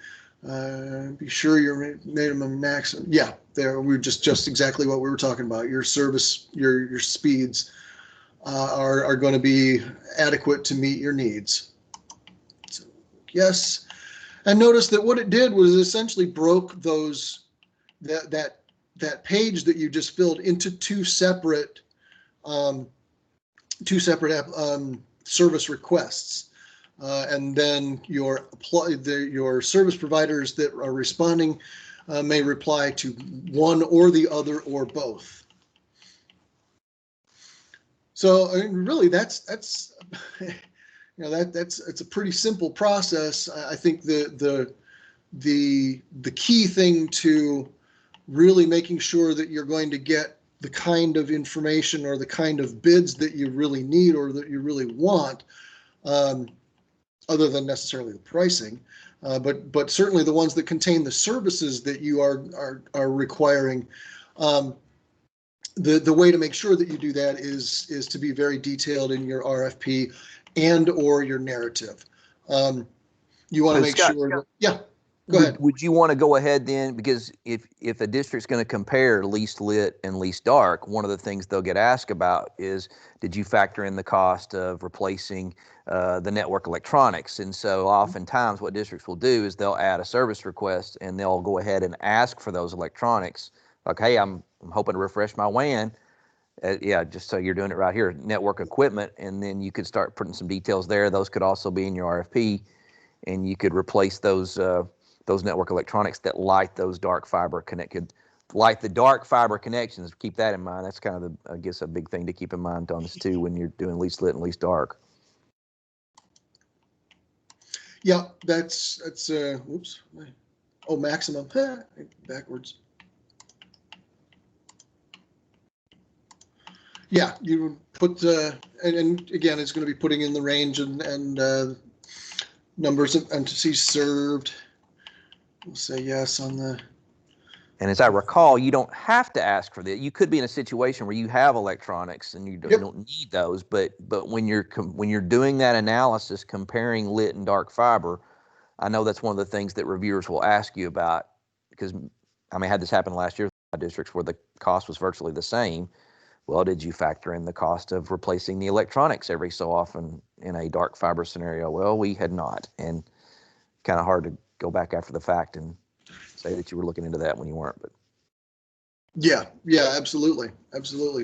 Be sure your minimum maximum. Yeah, there we're just exactly what we were talking about. Your service, your speeds are going to be adequate to meet your needs. So, yes, and notice that what it did was essentially broke that page that you just filled into two separate service requests. And then your service providers that are responding may reply to one or the other or both. So I mean, really, that's it's a pretty simple process. I think the the key thing to really making sure that you're going to get the kind of information or the kind of bids that you really need or that you really want, other than necessarily the pricing, but certainly the ones that contain the services that you are requiring. The way to make sure that you do that is to be very detailed in your RFP and or your narrative. You want to So make Scott, sure that, yeah, go ahead. Would you want to go ahead then? Because if a district's going to compare least lit and least dark, one of the things they'll get asked about is, did you factor in the cost of replacing the network electronics? And so oftentimes what districts will do is they'll add a service request and they'll go ahead and ask for those electronics. Like, hey, I'm hoping to refresh my WAN. Yeah, just so you're doing it right here, network equipment, and then you could start putting some details there. Those could also be in your RFP, and you could replace those network electronics that light those dark fiber light the dark fiber connections. Keep that in mind. That's kind of I guess a big thing to keep in mind on this too when you're doing least lit and least dark. Yeah, that's whoops. Oh, maximum, backwards. Yeah, you put, and again, it's going to be putting in the range and numbers of entities served. We'll say yes on the. And as I recall, you don't have to ask for that. You could be in a situation where you have electronics and you don't need those, but when you're doing that analysis comparing lit and dark fiber, I know that's one of the things that reviewers will ask you about, because I had this happen last year in districts where the cost was virtually the same. Well, did you factor in the cost of replacing the electronics every so often in a dark fiber scenario? Well, we had not, and kind of hard to go back after the fact and say that you were looking into that when you weren't. But yeah, absolutely.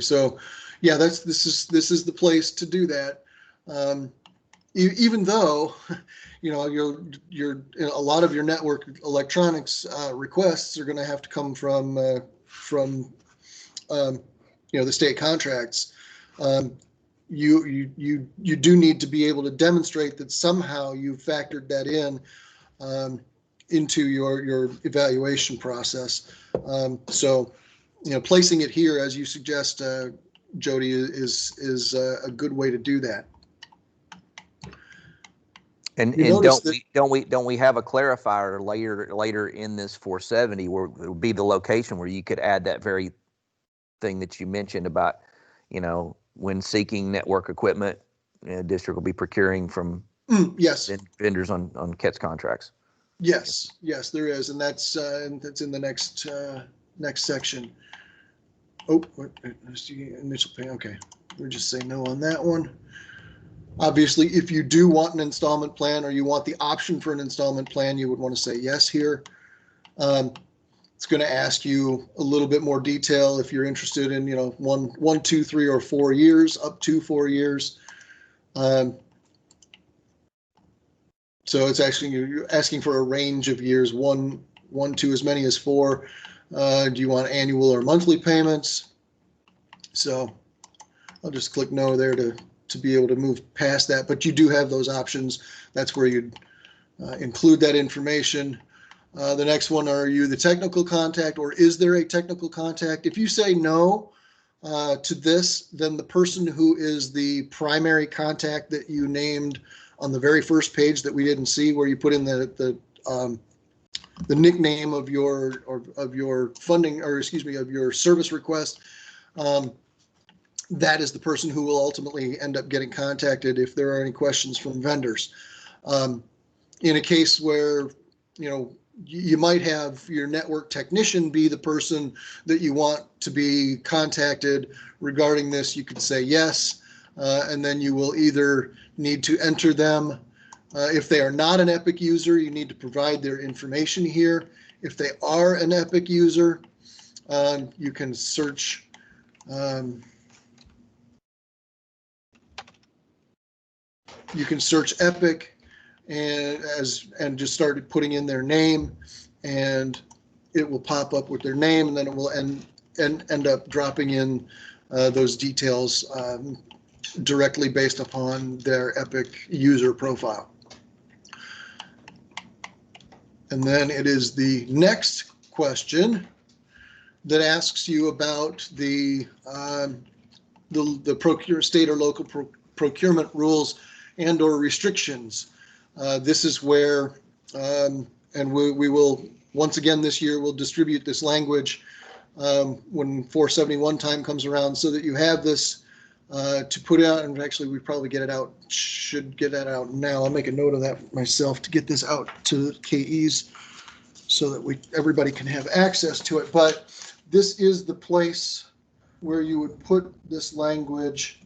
So, yeah, this is the place to do that. Even though, your a lot of your network electronics requests are going to have to come from the state contracts. You do need to be able to demonstrate that somehow you factored that in into your evaluation process. So, placing it here, as you suggest, Jody, is a good way to do that. And don't we have a clarifier later in this 470 where it would be the location where you could add that very thing that you mentioned about, when seeking network equipment, district will be procuring from yes vendors on CATS contracts. Yes, there is, and that's in the next section. Oh, initial pay. Okay, we'll just say no on that one. Obviously, if you do want an installment plan or you want the option for an installment plan, you would want to say yes here. It's going to ask you a little bit more detail if you're interested in, 1, 2, 3, or 4 years, up to 4 years. So it's actually you're asking for a range of years, one to as many as 4. Do you want annual or monthly payments? So I'll just click no there to be able to move past that. But you do have those options. That's where you'd include that information. The next one, are you the technical contact or is there a technical contact? If you say no to this, then the person who is the primary contact that you named on the very first page that we didn't see, where you put in the nickname of your funding, or excuse me, of your service request, that is the person who will ultimately end up getting contacted if there are any questions from vendors. In a case where, you might have your network technician be the person that you want to be contacted regarding this, you could say yes, and then you will either need to enter them. If they are not an Epic user, you need to provide their information here. If they are an Epic user, you can search Epic and just start putting in their name, and it will pop up with their name, and then it will end up dropping in those details directly based upon their Epic user profile. And then it is the next question that asks you about the state or local procurement rules and or restrictions. This is where, and we will, once again this year, we'll distribute this language when 471 time comes around, so that you have this to put out. And actually, we probably should get that out now. I'll make a note of that myself to get this out to KEs so that everybody can have access to it. But this is the place where you would put this language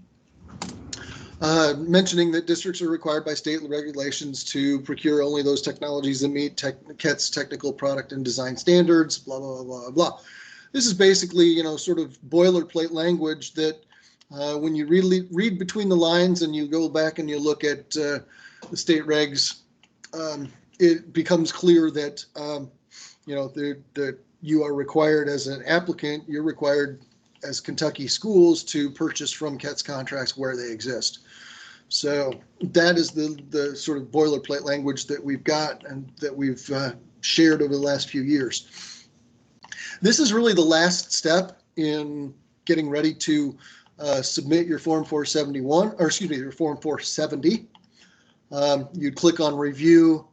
mentioning that districts are required by state regulations to procure only those technologies that meet KET's technical product and design standards, blah, blah, blah, blah. This is basically, sort of boilerplate language that when you read between the lines and you go back and you look at the state regs, it becomes clear that, that you are required as an applicant, you're required as Kentucky schools to purchase from KET's contracts where they exist. So that is the sort of boilerplate language that we've got and that we've shared over the last few years. This is really the last step in getting ready to submit your Form 471, or excuse me, your Form 470. You'd click on review.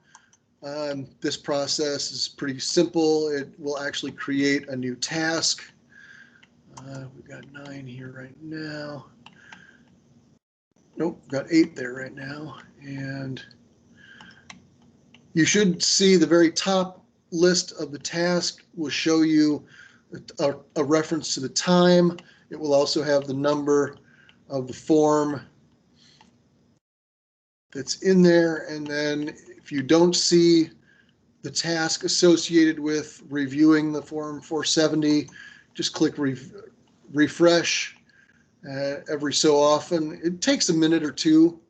This process is pretty simple. It will actually create a new task. We've got 9 here right now. Nope, got 8 there right now. And you should see the very top list of the task will show you a reference to the time. It will also have the number of the form that's in there. And then if you don't see the task associated with reviewing the Form 470, just click refresh every so often. It takes a minute or two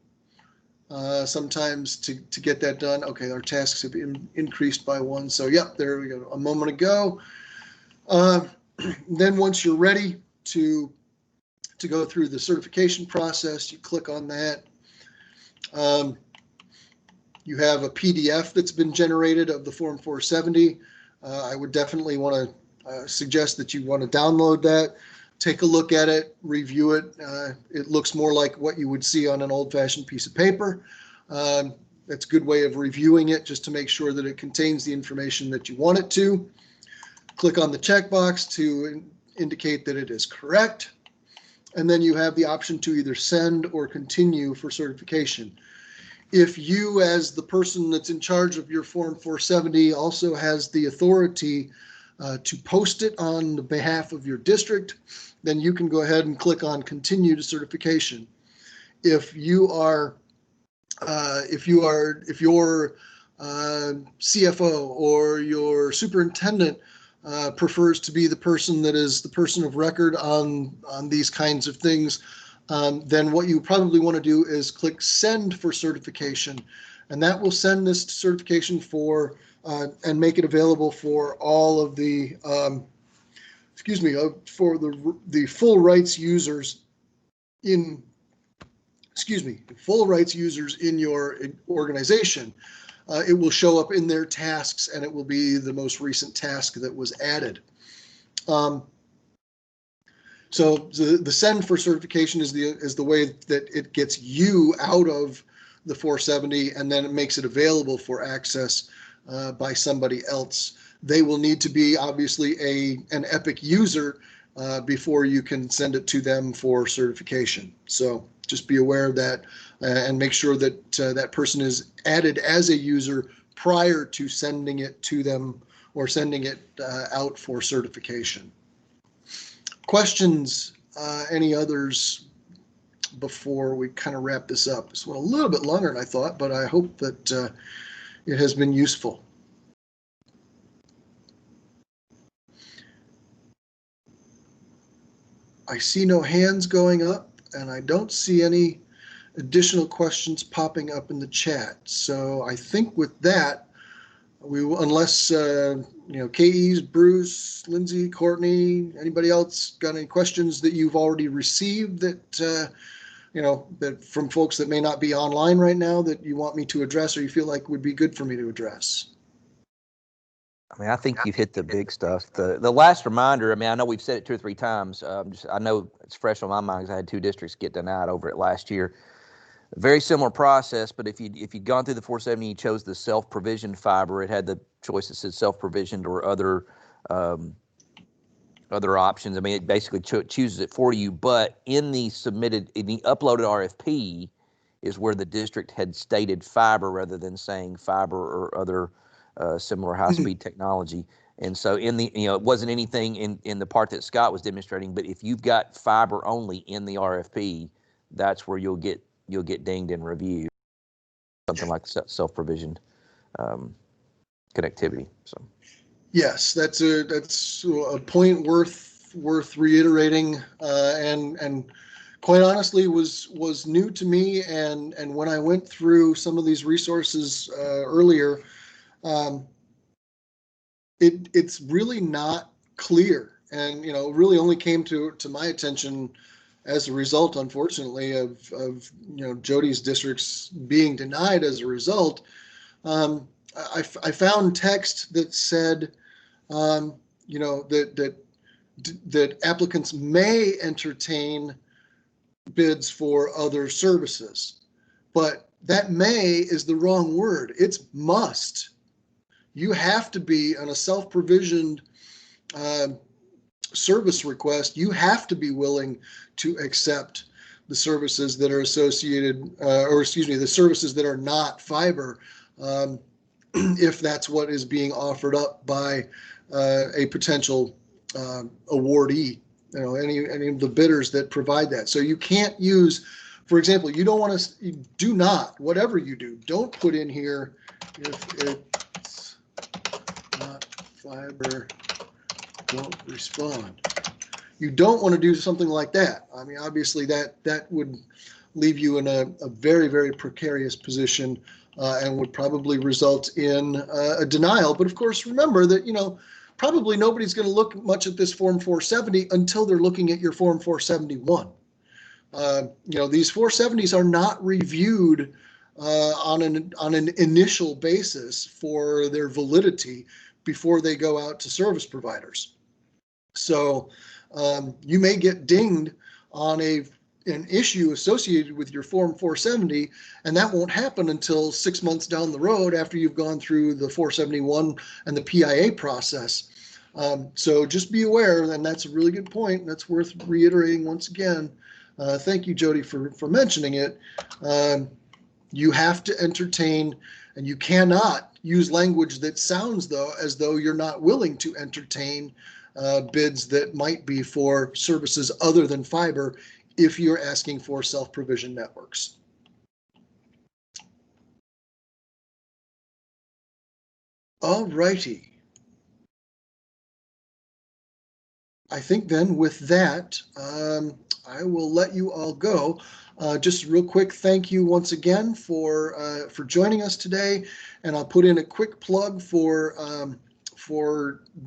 sometimes to get that done. Okay, our tasks have been increased by 1. So yep, there we go, a moment ago. Then once you're ready to go through the certification process, you click on that. You have a PDF that's been generated of the Form 470. I would definitely want to suggest that you want to download that, take a look at it, review it. It looks more like what you would see on an old-fashioned piece of paper. That's a good way of reviewing it, just to make sure that it contains the information that you want it to. Click on the checkbox to indicate that it is correct. And then you have the option to either send or continue for certification. If you, as the person that's in charge of your Form 470, also has the authority to post it on the behalf of your district, then you can go ahead and click on continue to certification. If your CFO or your superintendent prefers to be the person that is the person of record on these kinds of things, then what you probably want to do is click send for certification, and that will send this certification for and make it available for all of the for the full rights users in your organization. It will show up in their tasks, and it will be the most recent task that was added. So the send for certification is the way that it gets you out of the 470, and then it makes it available for access by somebody else. They will need to be obviously an Epic user before you can send it to them for certification. So just be aware of that and make sure that that person is added as a user prior to sending it to them or sending it out for certification. Questions, any others before we kind of wrap this up? This went a little bit longer than I thought, but I hope that it has been useful. I see no hands going up, and I don't see any additional questions popping up in the chat. So I think with that, we will, unless KEs, Bruce, Lindsay, Courtney, anybody else got any questions that you've already received that that from folks that may not be online right now that you want me to address or you feel like would be good for me to address? I mean, I think you've hit the big stuff. The last reminder, I mean, I know we've said it 2 or 3 times. I know it's fresh on my mind because I had 2 districts get denied over it last year. Very similar process, but if you'd gone through the 470, you chose the self-provisioned fiber, it had the choice that said self-provisioned or other options. I mean, it basically chooses it for you. But in the uploaded RFP is where the district had stated fiber rather than saying fiber or other similar high-speed technology. And so it wasn't anything in the part that Scott was demonstrating, but if you've got fiber only in the RFP, that's where you'll get dinged in review, something like self-provisioned connectivity. So Yes, that's a point worth reiterating, and quite honestly was new to me. And when I went through some of these resources earlier, it's really not clear, and really only came to my attention as a result, unfortunately, of Jody's districts being denied as a result. I found text that said, that applicants may entertain bids for other services, but that may is the wrong word. It's must. You have to be on a self-provisioned service request. You have to be willing to accept the services that are associated, the services that are not fiber, if that's what is being offered up by a potential awardee, any of the bidders that provide that. So you can't use, for example, do not, whatever you do, don't put in here if it's not fiber, don't respond. You don't want to do something like that. I mean, obviously that would leave you in a very, very precarious position and would probably result in a denial. But of course, remember that, probably nobody's going to look much at this Form 470 until they're looking at your Form 471. These 470s are not reviewed on an initial basis for their validity before they go out to service providers. So you may get dinged on an issue associated with your Form 470, and that won't happen until 6 months down the road after you've gone through the 471 and the PIA process. So just be aware, and that's a really good point. That's worth reiterating once again. Thank you, Jody, for mentioning it. You have to entertain, and you cannot use language that sounds as though you're not willing to entertain bids that might be for services other than fiber if you're asking for self-provision networks. All righty. I think then with that, I will let you all go. Just real quick, thank you once again for joining us today, and I'll put in a quick plug for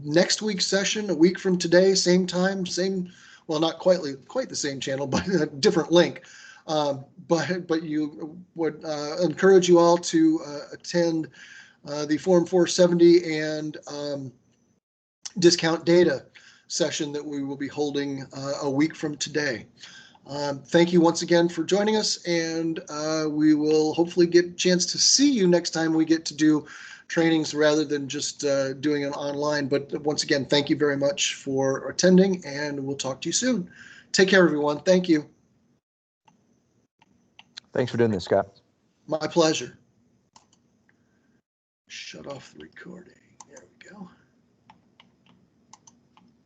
next week's session, a week from today, same time, well, not quite the same channel, but a different link. But you would encourage you all to attend the Form 470 and discount data session that we will be holding a week from today. Thank you once again for joining us, and we will hopefully get a chance to see you next time we get to do trainings rather than just doing it online. But once again, thank you very much for attending, and we'll talk to you soon. Take care, everyone. Thank you. Thanks for doing this, Scott. My pleasure. Shut off the recording. There we go.